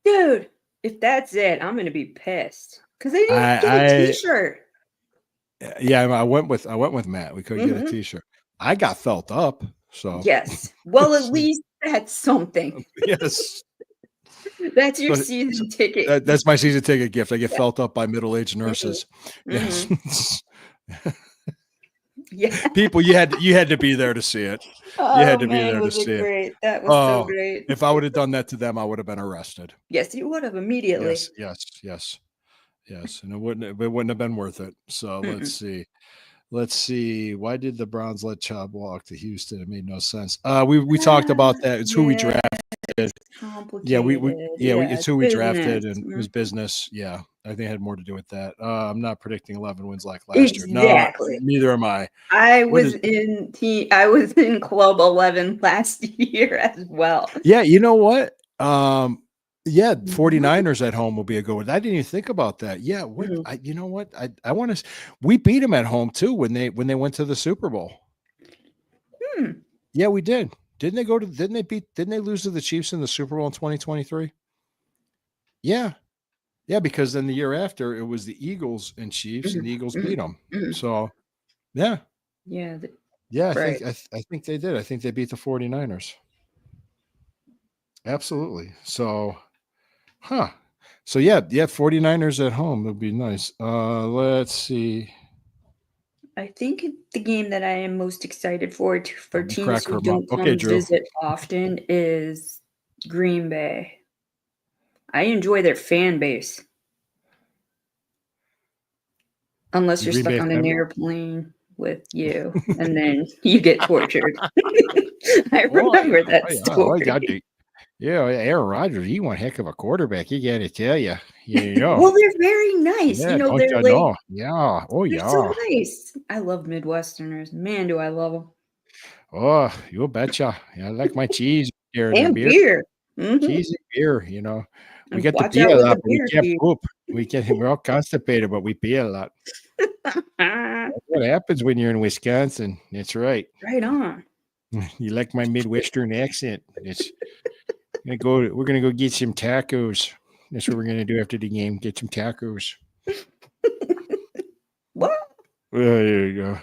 Dude, if that's it, I'm gonna be pissed. Because they didn't get a t-shirt. Yeah, I went with Matt. We couldn't get a t-shirt. I got felt up. So yes. Well, at least that's something. Yes. That's your season ticket. That's my season ticket gift. I get felt up by middle-aged nurses. Yes. Yeah. People, you had to be there to see it. You had to be there to see it. That was so great. If I would have done that to them, I would have been arrested. Yes, you would have immediately. Yes. And it wouldn't have been worth it. So let's see. Why did the Browns let Chubb walk to Houston? It made no sense. We talked about that. It's who we drafted. Yeah, it's who we drafted, and it was business. Yeah, I think it had more to do with that. I'm not predicting 11 wins like last year. No, neither am I. I was in Club 11 last year as well. Yeah, you know what? 49ers at home will be a good one. I didn't even think about that. Yeah, you know what? I want to. We beat them at home too when they went to the Super Bowl. Yeah, we did. Didn't they lose to the Chiefs in the Super Bowl in 2023? Yeah, because then the year after it was the Eagles and Chiefs, and the Eagles beat them. So, yeah. Right. I think they did. I think they beat the 49ers. Absolutely. So, So 49ers at home would be nice. Let's see. I think the game that I am most excited for teams who don't come visit often is Green Bay. I enjoy their fan base. Unless you're stuck on an airplane with you, and then you get tortured. I remember that story. Yeah, Aaron Rodgers, he one heck of a quarterback. You got to tell you. Well, they're very nice. Yeah, they're like, yeah. Oh, yeah. They're so nice. I love Midwesterners. Man, do I love them. Oh, you betcha. I like my cheese here and beer. Cheese and beer, We get to pee a lot, but we can't poop. We're all constipated, but we pee a lot. That's what happens when you're in Wisconsin. That's right. Right on. You like my Midwestern accent. We're gonna go get some tacos. That's what we're gonna do after the game. Get some tacos. What? There you go.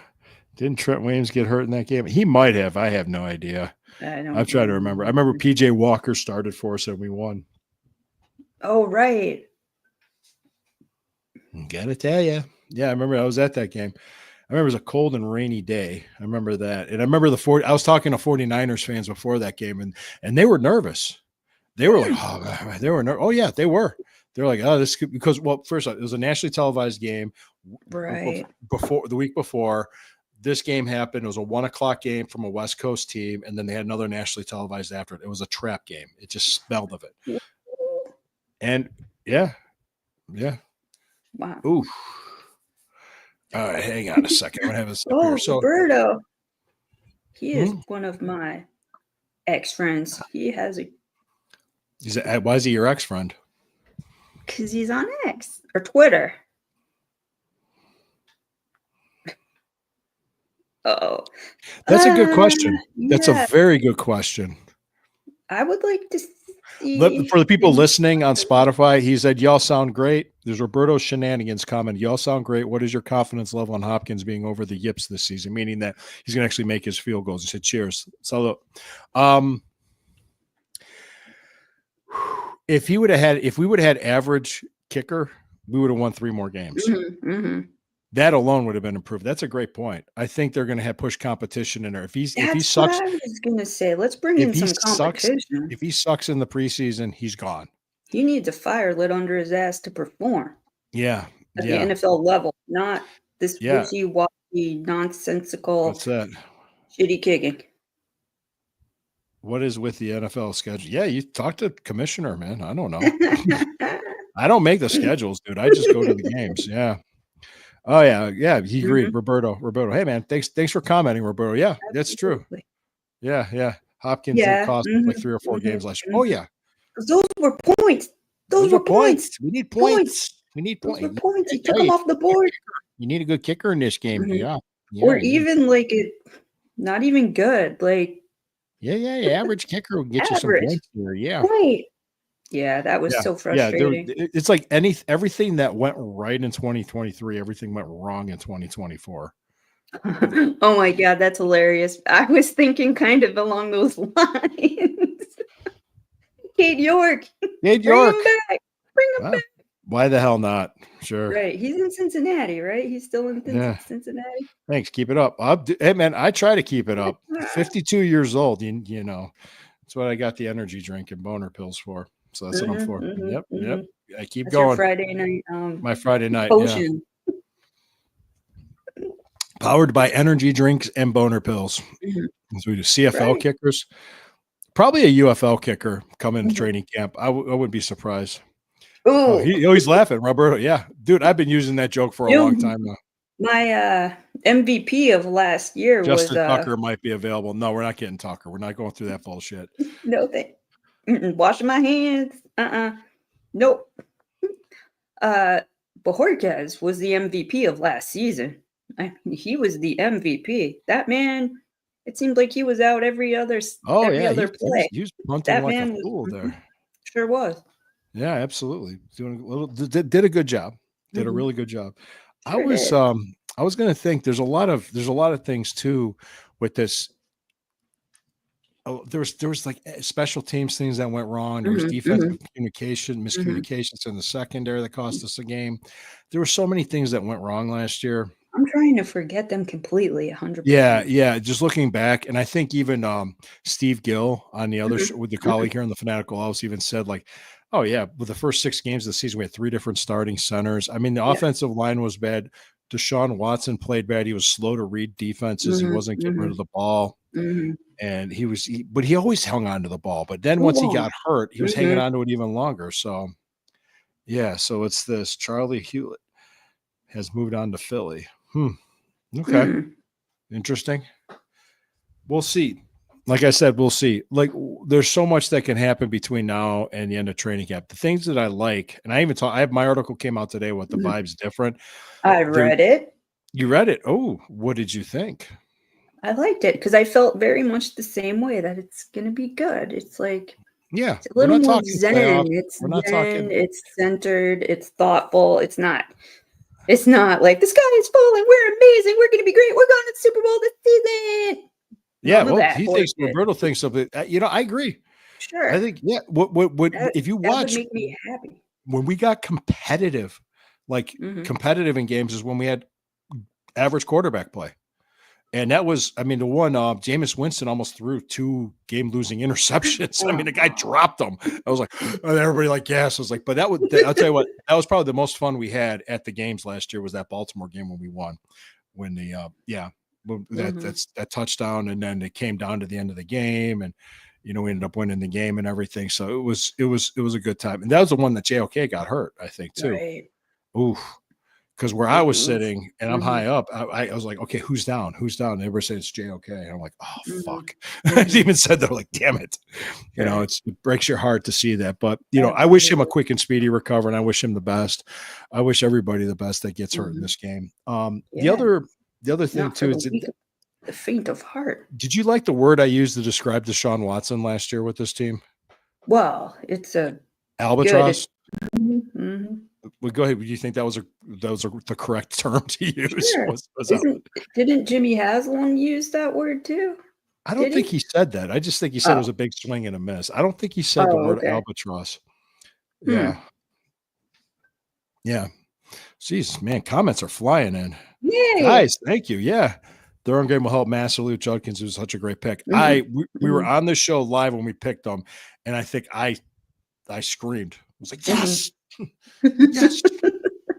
Didn't Trent Williams get hurt in that game? He might have. I have no idea. I'm trying to remember. I remember PJ Walker started for us and we won. Oh, right. Gotta tell you. Yeah, I remember I was at that game. I remember it was a cold and rainy day. I remember that. And I remember I was talking to 49ers fans before that game, and they were nervous. They were like, they were nervous. Oh, yeah, they were. They're like, this could, because, well, first it was a nationally televised game. Right. The week before this game happened, it was a 1:00 game from a West Coast team. And then they had another nationally televised after it. It was a trap game. It just smelled of it. And yeah. Wow. Ooh. All right, hang on a second. I'm gonna have this up here. So Roberto. He is one of my ex-friends. He has why is he your ex-friend? Because he's on X or Twitter. Oh. That's a good question. That's a very good question. I would like to see. For the people listening on Spotify, he said, y'all sound great. There's Roberto Shenanigans comment. Y'all sound great. What is your confidence level on Hopkins being over the yips this season? Meaning that he's going to actually make his field goals. He said, cheers. So, if we would have had average kicker, we would have won 3 more games. That alone would have been improved. That's a great point. I think they're going to have push competition in there. If he sucks, what I was going to say. Let's bring in some competition. If he sucks in the preseason, he's gone. he needs a fire lit under his ass to perform Yeah. at the Yeah. NFL level, not this Yeah. wishy-washy, nonsensical, What's that? shitty kicking. What is with the NFL schedule? Yeah, you talk to commissioner, man. I don't know. I don't make the schedules, dude. I just go to the games. Yeah. Oh yeah, yeah. He agreed. Roberto. Hey man, thanks for commenting, Roberto. Yeah, that's true. Yeah, yeah. Hopkins did cost like 3 or 4 games last year. Oh yeah. Those were points. Those were points. We need points. We need Those were points. points. He took them off the board. You need a good kicker in this game. Yeah. Or even like it, not even good. Like yeah. Average kicker will get you some points here. Yeah. Right. Yeah, that was so frustrating. Yeah, it's like everything that went right in 2023, everything went wrong in 2024. Oh my God, that's hilarious. I was thinking kind of along those lines. Cade York. Bring him back. Why the hell not? Sure. Right. He's in Cincinnati, right? He's still in Cincinnati. Thanks. Keep it up. Hey, man, I try to keep it up. 52 years old, you know. That's what I got the energy drink and boner pills for. So that's what I'm for. Yep. I keep going. Friday night. My Friday night. Potion. Yeah. Powered by energy drinks and boner pills. As we do CFL kickers. Probably a UFL kicker coming to training camp. I wouldn't be surprised. Oh, he's laughing, Roberto. Yeah, dude, I've been using that joke for a long time now. My MVP of last year Justin Tucker might be available. No, we're not getting Tucker. We're not going through that bullshit. No thing. Washing my hands. Nope. Bojorquez was the MVP of last season. He was the MVP. That man, it seemed like he was out every other play. He was punting like a fool there. Sure was. Yeah, absolutely. Did a good job. Did a really good job. Sure I was going to think there's a lot of things too with this. Oh, there was like special teams things that went wrong. There was defensive miscommunications in the secondary that cost us a game. There were so many things that went wrong last year. I'm trying to forget them completely, 100%. Yeah. Just looking back, and I think even Steve Gill on the other with the colleague here in the Fanatical House even said like, oh yeah, with the first 6 games of the season, we had 3 different starting centers. I mean, the offensive line was bad. Deshaun Watson played bad. He was slow to read defenses. He wasn't getting rid of the ball. And but he always hung on to the ball. But then once he got hurt, he was hanging on to it even longer. So, yeah. So it's this Charlie Hewlett has moved on to Philly. Okay. Interesting. We'll see. Like I said, we'll see. Like there's so much that can happen between now and the end of training camp. The things that I like, and I have my article came out today with the vibes different. I read it. You read it? Oh, what did you think? I liked it because I felt very much the same way that it's going to be good. It's like, it's a little more zen. It's centered. It's thoughtful. It's not like the sky is falling. We're amazing. We're going to be great. We're going to the Super Bowl this season. Yeah, Roberto thinks something. I agree. Sure. I think, what if you watch, would make me happy. When we got competitive, competitive in games is when we had average quarterback play. And that was, the one, Jameis Winston almost threw 2 game-losing interceptions. The guy dropped them. I was like, everybody like, yes. I was like, but I'll tell you what, that was probably the most fun we had at the games last year was that Baltimore game when we won. When that touchdown, and then it came down to the end of the game, and we ended up winning the game and everything. So it was a good time. And that was the one that JOK got hurt, I think, too. Right. Oof. Because where I was sitting and I'm high up, I was like, okay, who's down? And everybody said it's JOK. And I'm like, oh, fuck. I even said, they're like, damn it. It breaks your heart to see that. But, I wish him a quick and speedy recovery, and I wish him the best. I wish everybody the best that gets hurt in this game. The other thing, too, is the faint of heart. Did you like the word I used to describe Deshaun Watson last year with this team? Well, it's a albatross. Well, go ahead. Do you think those are the correct term to use? Sure. Didn't Jimmy Haslam use that word too? I don't think he said that. I just think he said it was a big swing and a miss. I don't think he said the word albatross. Yeah. Yeah. Jeez, man, comments are flying in. Yay. Guys, thank you. Yeah. Their own game will help massively. Judkins was such a great pick. We were on the show live when we picked them, and I think I screamed was like, Mhm. yes, yes,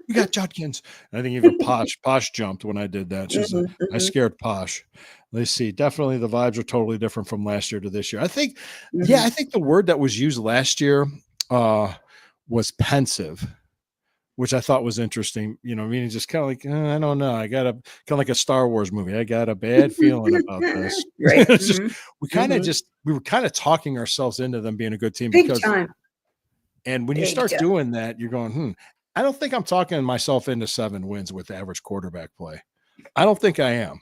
we got Judkins. And I think even Posh jumped when I did that. Mhm, I mhm, scared Posh. Let's see. Definitely the vibes are totally different from last year to this year. I think, yeah, mhm. I think the word that was used last year uh, was pensive, which I thought was interesting. You know, meaning just kind of like, I don't know. I got a kind of like a Star Wars movie. I got a bad feeling about this. Right. It's just Mhm, just mhm. we were kind of talking ourselves into them being a good team Big because time, and when you big start time. doing that, you're going, I don't think I'm talking myself into 7 wins with average quarterback play. I don't think I am.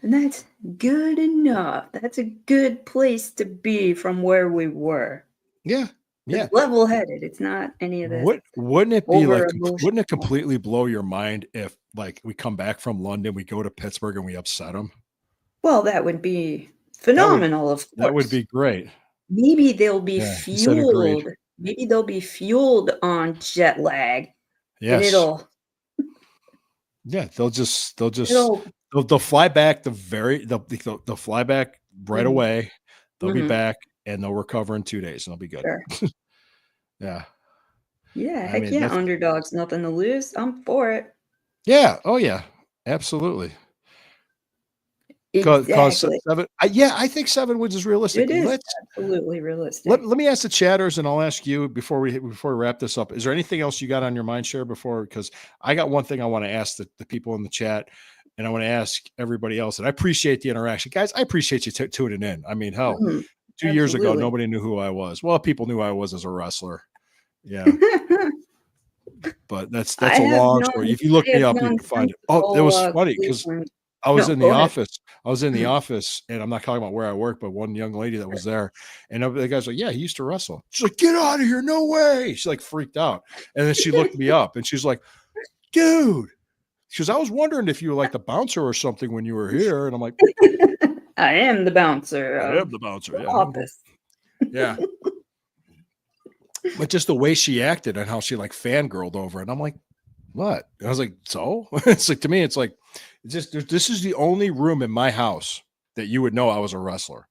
And that's good enough. That's a good place to be from where we were. Yeah. Yeah. It's level-headed. It's not any of this Wouldn't it be over like wouldn't it emotional. completely blow your mind if like we come back from London, we go to Pittsburgh and we upset them? Well, that would be That would phenomenal, of that would course. be great. Maybe they'll be Yeah. He said agreed. fueled. Maybe they'll be fueled on jet lag, and Yes. it'll Yeah. it'll They'll fly back they'll fly back right mhm, away. They'll be mhm, back and they'll recover in 2 days and they'll be good. sure. Yeah. Yeah, I heck mean, yeah, that's underdogs, nothing to lose. I'm for it. yeah. Oh yeah. Absolutely. Cause Exactly. 7 yeah, I think 7 wins is realistic. It is absolutely realistic. Let me ask the chatters, and I'll ask you before we wrap this up. Is there anything else you got on your mind, share before? Because I got one thing I want to ask the people in the chat, and I want to ask everybody else. And I appreciate the interaction, guys. I appreciate you tuning in. I mean, hell, Mhm, 2 years ago, absolutely. nobody knew who I was. Well, people knew I was as a wrestler. Yeah, but that's I a have long story. If you look I me have up, you can find it. Oh, it nonsensical, was funny because Cleveland. I was No, in the go ahead. office. I was in the Mhm. office, and I'm not talking about where I work, but one young lady that Sure. was there, and the guy's like, "Yeah, he used to wrestle." She's like, "Get out of here! No way!" She like freaked out, and then she looked me up, and she's like, "Dude," she goes, "I was wondering if you were like the bouncer or something when you were here," and I'm like, I am the bouncer "I of am the bouncer." the Yeah, office. yeah. But just the way she acted and how she like fangirled over it, I'm like, "What?" And I was like, "So?" It's like to me, it's like, this is the only room in my house that you would know I was a wrestler.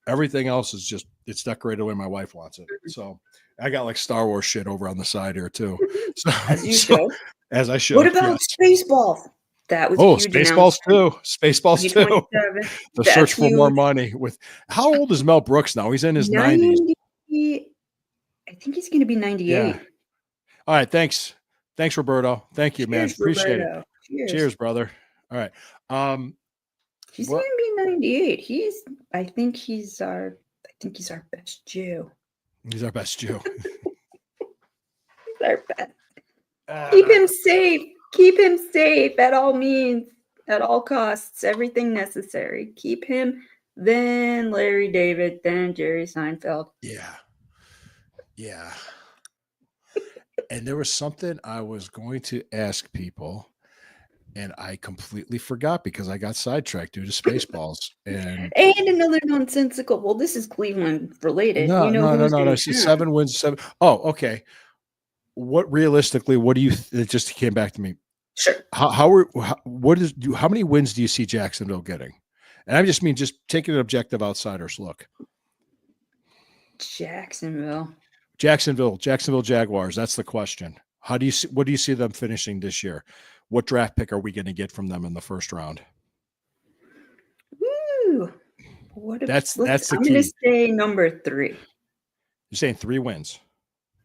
Everything else is just it's decorated the way my wife wants it. So I got like Star Wars shit over on the side here too. So As you so should. as I What should, about yes. Spaceballs? That was a Oh, huge Spaceballs announcement. too. Spaceballs too. 2027. The That's search for more huge. money with how old is Mel Brooks now? He's in his 90s. 90 I think he's gonna be Yeah. 98. All right. Thanks. Thanks, Roberto. Thank you, man. Cheers, Appreciate it. Roberto. Cheers. Cheers, brother. All right. He's What gonna be 98. I think he's our best Jew. he's our best Jew. He's our best. Keep Uh, him safe. Keep him safe at all means, at all costs, everything necessary. Keep him, then Larry David, then Jerry Seinfeld. yeah. Yeah. And there was something I was going to ask people, and I completely forgot because I got sidetracked due to Spaceballs. And And another nonsensical. Well, this is Cleveland related. You no, know no, no, who's no, no. in It's just town. 7 wins, 7. Oh, okay. What realistically, what do you? It just came back to me. Sure. What is? How many wins do you see Jacksonville getting? And I just mean just taking an objective outsider's look. Jacksonville. Jacksonville Jaguars. That's the question. How do you see? What do you see them finishing this year? What draft pick are we going to get from them in the first round? Woo. What if let's That's the I'm gonna key. say number 3. You're saying 3 wins.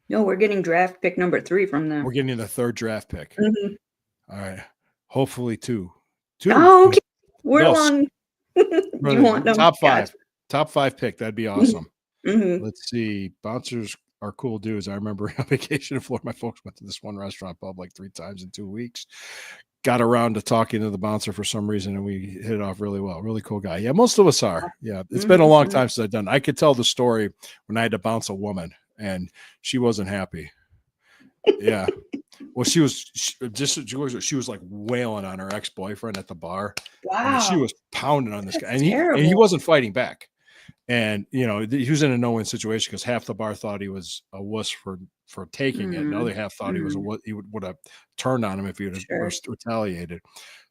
No, we're getting draft pick number 3 from We're them. getting the third draft pick. Mhm. All right. Hopefully 2. 2. Oh, okay. We're No, along. You want them? top Gotcha. 5. Top 5 pick. That'd be Mhm. awesome. Mhm. Let's see. Bouncers are cool dudes. I remember on vacation in Florida, my folks went to this one restaurant pub like 3 times in 2 weeks. Got around to talking to the bouncer for some reason, and we hit it off really well. Really cool guy. Yeah, most of us are. Yeah, it's been a Mhm, long mhm. time since I've done. I could tell the story when I had to bounce a woman, and she wasn't happy. Yeah. Well, she was like wailing on her ex boyfriend at the bar. I mean, she Wow, was pounding on this guy, that's and he terrible. wasn't fighting back. And he was in a no-win situation because half the bar thought he was a wuss for taking it, and the other Mm, half thought he was a mm, wuss. He would have turned on him if he would have sure, retaliated.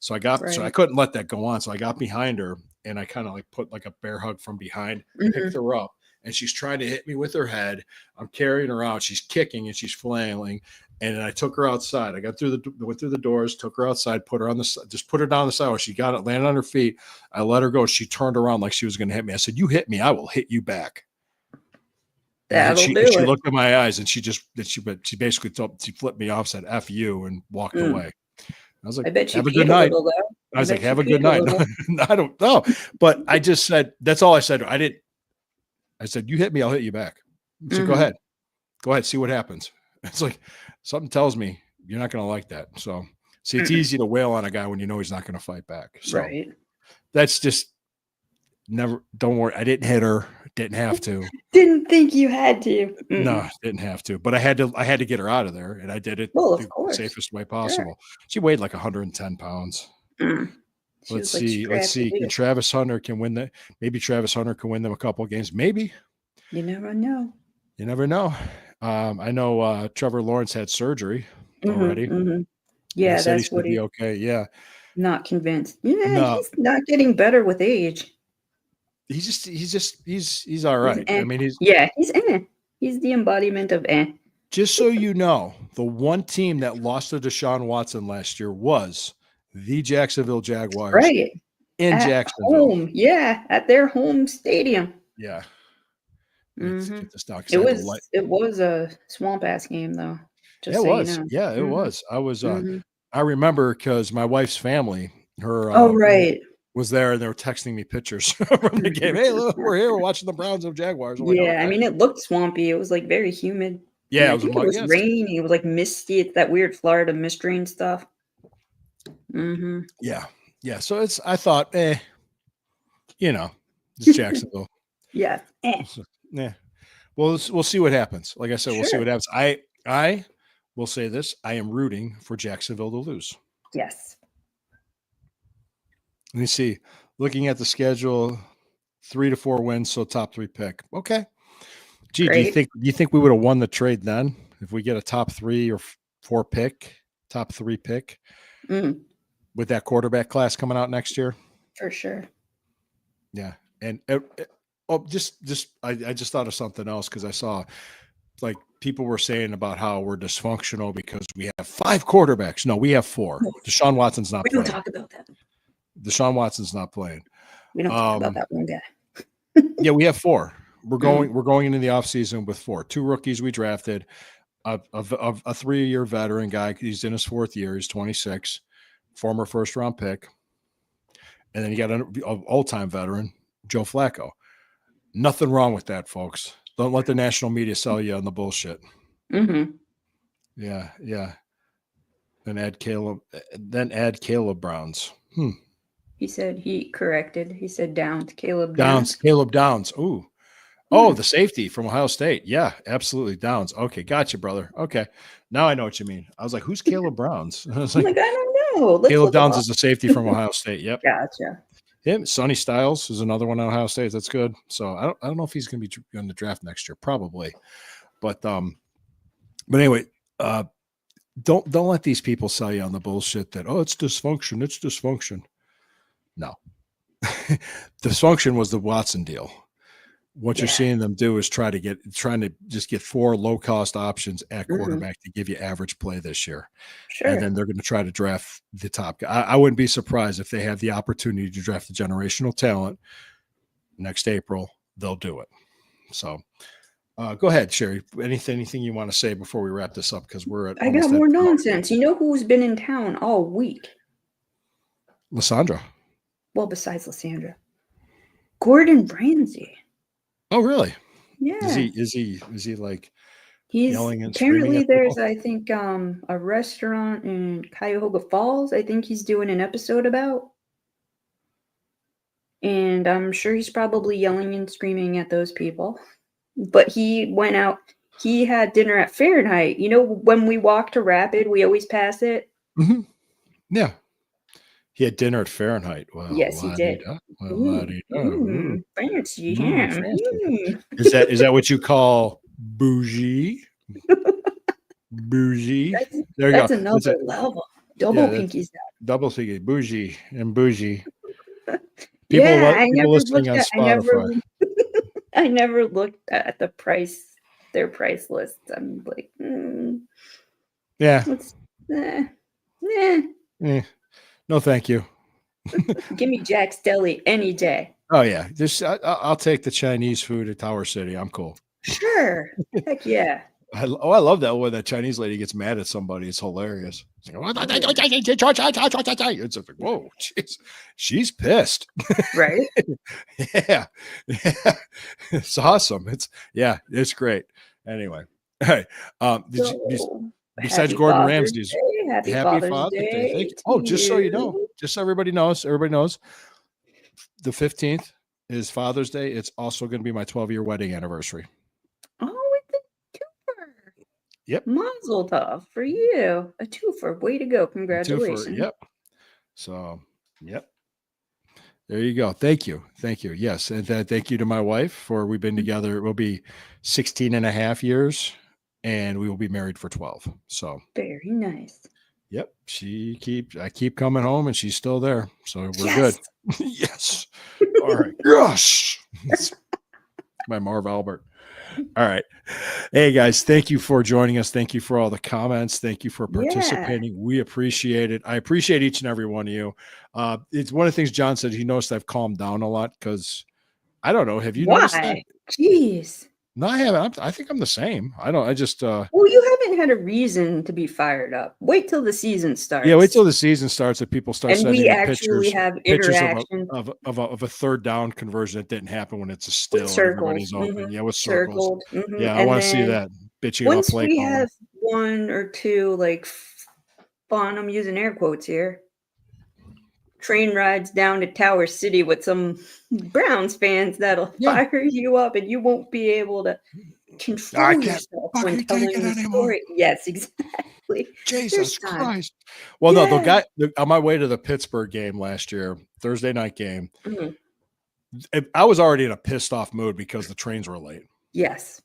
So I right. couldn't let that go on. So I got behind her and I kind of like put like a bear hug from behind, picked Mhm. her up, and she's trying to hit me with her head. I'm carrying her out. She's kicking and she's flailing. And I took her outside. I went through the doors, took her outside, put her down on the sidewalk. She got it, landed on her feet. I let her go. She turned around like she was going to hit me. I said, "You hit me, I will hit you back." That'll do she it. looked at my eyes she basically she flipped me off, said "F you," and walked away. I was like, I bet she "Have a good night." I was like, "Have a good night." I don't know, but I just said, that's all I said. I said, "You hit me, I'll hit you back." So go ahead, see what happens. It's like, something tells me you're not going to like that. So see, it's easy to wail on a guy when you know he's not going to fight back. So that's just never. Don't worry, I didn't hit her. Didn't have to. Didn't think you had to. No, didn't have to. But I had to get her out of there, and I did it the safest way possible. Sure. She weighed like 110 pounds. Let's see. Can Travis Hunter can win that? Maybe Travis Hunter can win them a couple of games. Maybe. You never know. You never know. I know Trevor Lawrence had surgery already. Yeah, that's what he. Okay. Yeah. Not convinced. Yeah, no. He's not getting better with age. He's all right. I mean, he's the embodiment of Just so you know, the one team that lost to Deshaun Watson last year was the Jacksonville Jaguars. Right. In Jacksonville. Home. Yeah, at their home stadium. Yeah. It was a swamp ass game though. It was. Yeah, it was. I was I remember because my wife's family, her was there, and they were texting me pictures from the game. Hey, look, we're here, we're watching the Browns and Jaguars. Like, okay. I mean, it looked swampy. It was like very humid. Yeah, it was rainy. It was like misty. It's that weird Florida mist rain stuff. Yeah. So I thought, it's Jacksonville. Yeah. Yeah. Well, we'll see what happens. Like I said, we'll see what happens. I will say this: I am rooting for Jacksonville to lose. Yes. Let me see. Looking at the schedule, 3 to 4 wins, so top 3 pick. Okay. Gee, do you think we would have won the trade then if we get a top 3 or 4 pick, top 3 pick with that quarterback class coming out next year? For sure. Yeah, and I just thought of something else because I saw like people were saying about how we're dysfunctional because we have 5 quarterbacks. No, we have 4. Deshaun Watson's not playing. We don't talk about that. Deshaun Watson's not playing. We don't talk about that one guy. Yeah, we have 4. We're going into the offseason with 4. 2 rookies we drafted, a 3-year veteran guy. He's in his 4th year. He's 26, former first-round pick. And then you got an all-time veteran, Joe Flacco. Nothing wrong with that, folks. Don't let the national media sell you on the bullshit. Yeah. Then add Caleb Browns. He said he said Downs. Caleb Downs. Ooh. Oh, the safety from Ohio State. Yeah, absolutely. Downs. Okay, gotcha, brother. Okay. Now I know what you mean. I was like, who's Caleb Browns? I was like, I don't know. Caleb Downs is the safety from Ohio State. Yep. Gotcha. Him, Sonny Styles is another one on Ohio State. That's good. So I don't know if he's going to be on the draft next year, probably. But anyway, don't let these people sell you on the bullshit that it's dysfunction. It's dysfunction. No, dysfunction was the Watson deal. What you're seeing them do is trying to just get 4 low-cost options at quarterback to give you average play this year. Sure. And then they're going to try to draft the top guy. I wouldn't be surprised if they have the opportunity to draft the generational talent next April. They'll do it. So go ahead, Sherry. Anything you want to say before we wrap this up? Because I got more nonsense. You know who's been in town all week? Lysandra. Well, besides Lysandra. Gordon Ramsay. Oh, really? Yeah. Is he like he's yelling and apparently there's I think a restaurant in Cuyahoga Falls I think he's doing an episode about. And I'm sure he's probably yelling and screaming at those people. But he went out, he had dinner at Fahrenheit. You know, when we walk to Rapid, we always pass it. Yeah. He had dinner at Fahrenheit. Well, yes, he did. Fancy. Is that what you call bougie? Bougie. That's another level. Double pinkies down. Double pinky. Bougie and bougie. People listening on Spotify. I never looked at their price list. I'm like, Yeah. it's, eh, eh. No, thank you. Give me Jack's Deli any day. Oh yeah, just I'll take the Chinese food at Tower City. I'm cool. Sure. Heck yeah. I love that when that Chinese lady gets mad at somebody. It's hilarious. It's like, it's like, whoa, she's pissed. Right? Yeah. It's awesome. It's great. Anyway, all right. Besides Gordon Ramsay's Happy Father's Day. Thank you. Oh, just so you know, just so everybody knows, the 15th is Father's Day. It's also going to be my 12-year wedding anniversary. Oh, it's a twofer. Yep. Mazel tov for you. A twofer. Way to go. Congratulations. Yep. So, yep. There you go. Thank you. Yes. And thank you to my wife we've been together. It will be 16 and a half years and we will be married for 12. So very nice. Yep. I keep coming home and she's still there. So we're good. Yes. All right. Yes. My Marv Albert. All right. Hey guys, thank you for joining us. Thank you for all the comments. Thank you for participating. We appreciate it. I appreciate each and every one of you. It's one of the things John said. He noticed I've calmed down a lot because I don't know. Have you noticed that? Jeez. No, I haven't. I think I'm the same. I just well, you haven't had a reason to be fired up. Wait till the season starts. Yeah, wait till the season starts and people start sending we actually have interaction of a third down conversion that didn't happen when it's a still everybody's open. Yeah, with circles. Yeah, I want to see that bitching once about play we have one or two like fun, I'm using air quotes here, train rides down to Tower City with some Browns fans that'll fire you up and you won't be able to control yourself when telling the story. Yes, exactly. Jesus Christ. Well, no, the guy on my way to the Pittsburgh game last year, Thursday night game, I was already in a pissed off mood because the trains were late. Yes.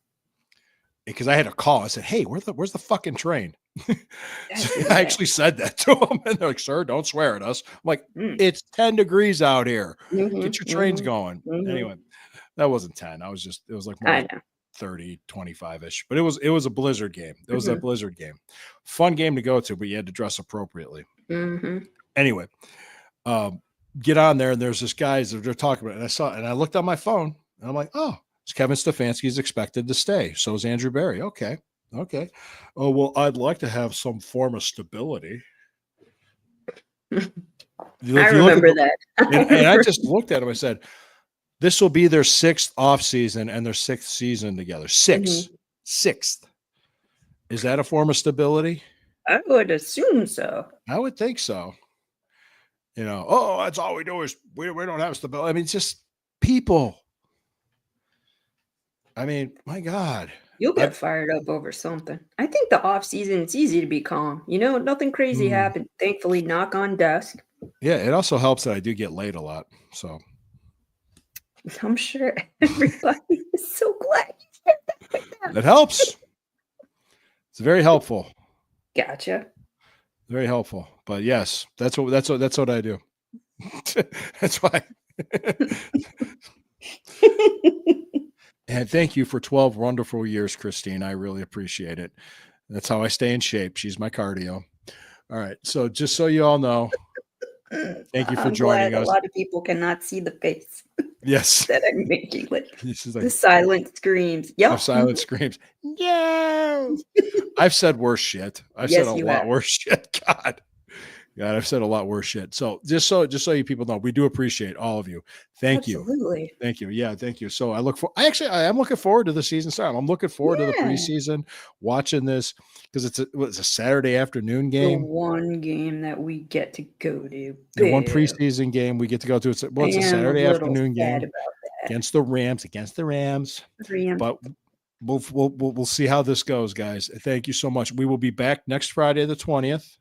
Because I had a call. I said, hey, where's the fucking train? So I actually said that to them. And they're like, sir, don't swear at us. I'm like, it's 10 degrees out here. Get your trains going. Anyway, that wasn't 10. It was like more 30, 25-ish. But it was a Blizzard game. It was a Blizzard game. Fun game to go to, but you had to dress appropriately. Anyway, get on there, and there's this guy that they're talking about, and I looked on my phone, and I'm like, oh, Kevin Stefanski is expected to stay. So is Andrew Berry. Okay. Oh, well, I'd like to have some form of stability. I remember that. And I just looked at him. I said, this will be their 6th off season and their 6th season together. Sixth. Is that a form of stability? I would assume so. I would think so. That's all we do is we don't have stability. I mean, it's just people. I mean, my God. You'll get fired up over something. I think the off season, it's easy to be calm. Nothing crazy happened. Thankfully, knock on desk. Yeah, it also helps that I do get laid a lot. So I'm sure everybody is so glad you said that with them. It helps. It's very helpful. Gotcha. Very helpful. But yes, that's what I do. That's why. And thank you for 12 wonderful years, Christine. I really appreciate it. That's how I stay in shape. She's my cardio. All right. So just so you all know, thank you for joining us. A lot of people cannot see the face. Yes. That I'm making. This is the silent screams. Yep. Silent screams. No. I've said worse shit. I've said a lot worse shit. God, I've said a lot worse shit. So just so you people know, we do appreciate all of you. Thank you. Thank you. Yeah, thank you. So I am looking forward to the season start. I'm looking forward to the preseason, watching this because it's a Saturday afternoon game. The one game that we get to go to. The one preseason game we get to go to. It's a Saturday afternoon game against the Rams. But we'll see how this goes, guys. Thank you so much. We will be back next Friday, the 20th.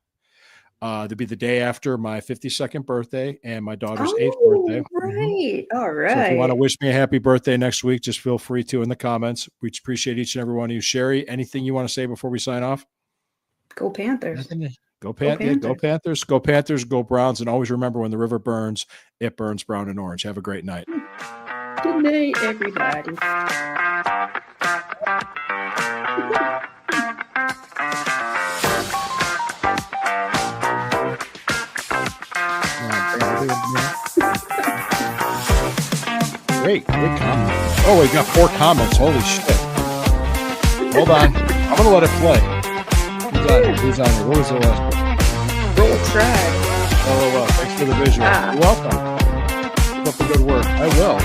To be the day after my 52nd birthday and my daughter's 8th birthday. Right. All right. So if you want to wish me a happy birthday next week, just feel free to in the comments. We appreciate each and every one of you. Sherry, anything you want to say before we sign off? Go Panthers. Go Panthers. Go Panthers. Go Browns. And always remember, when the river burns, it burns brown and orange. Have a great night. Good night, everybody. Great comment. Oh, we got 4 comments. Holy shit. Hold on. I'm going to let it play. Who's on here? What was the last one? Roll Tide. Oh, thanks for the visual. You're welcome. Keep up the good work. I will.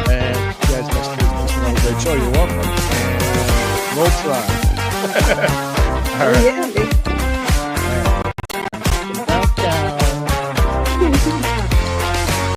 And you guys next week. It's another great show. You're welcome. And Roll Tide. All right. Yeah,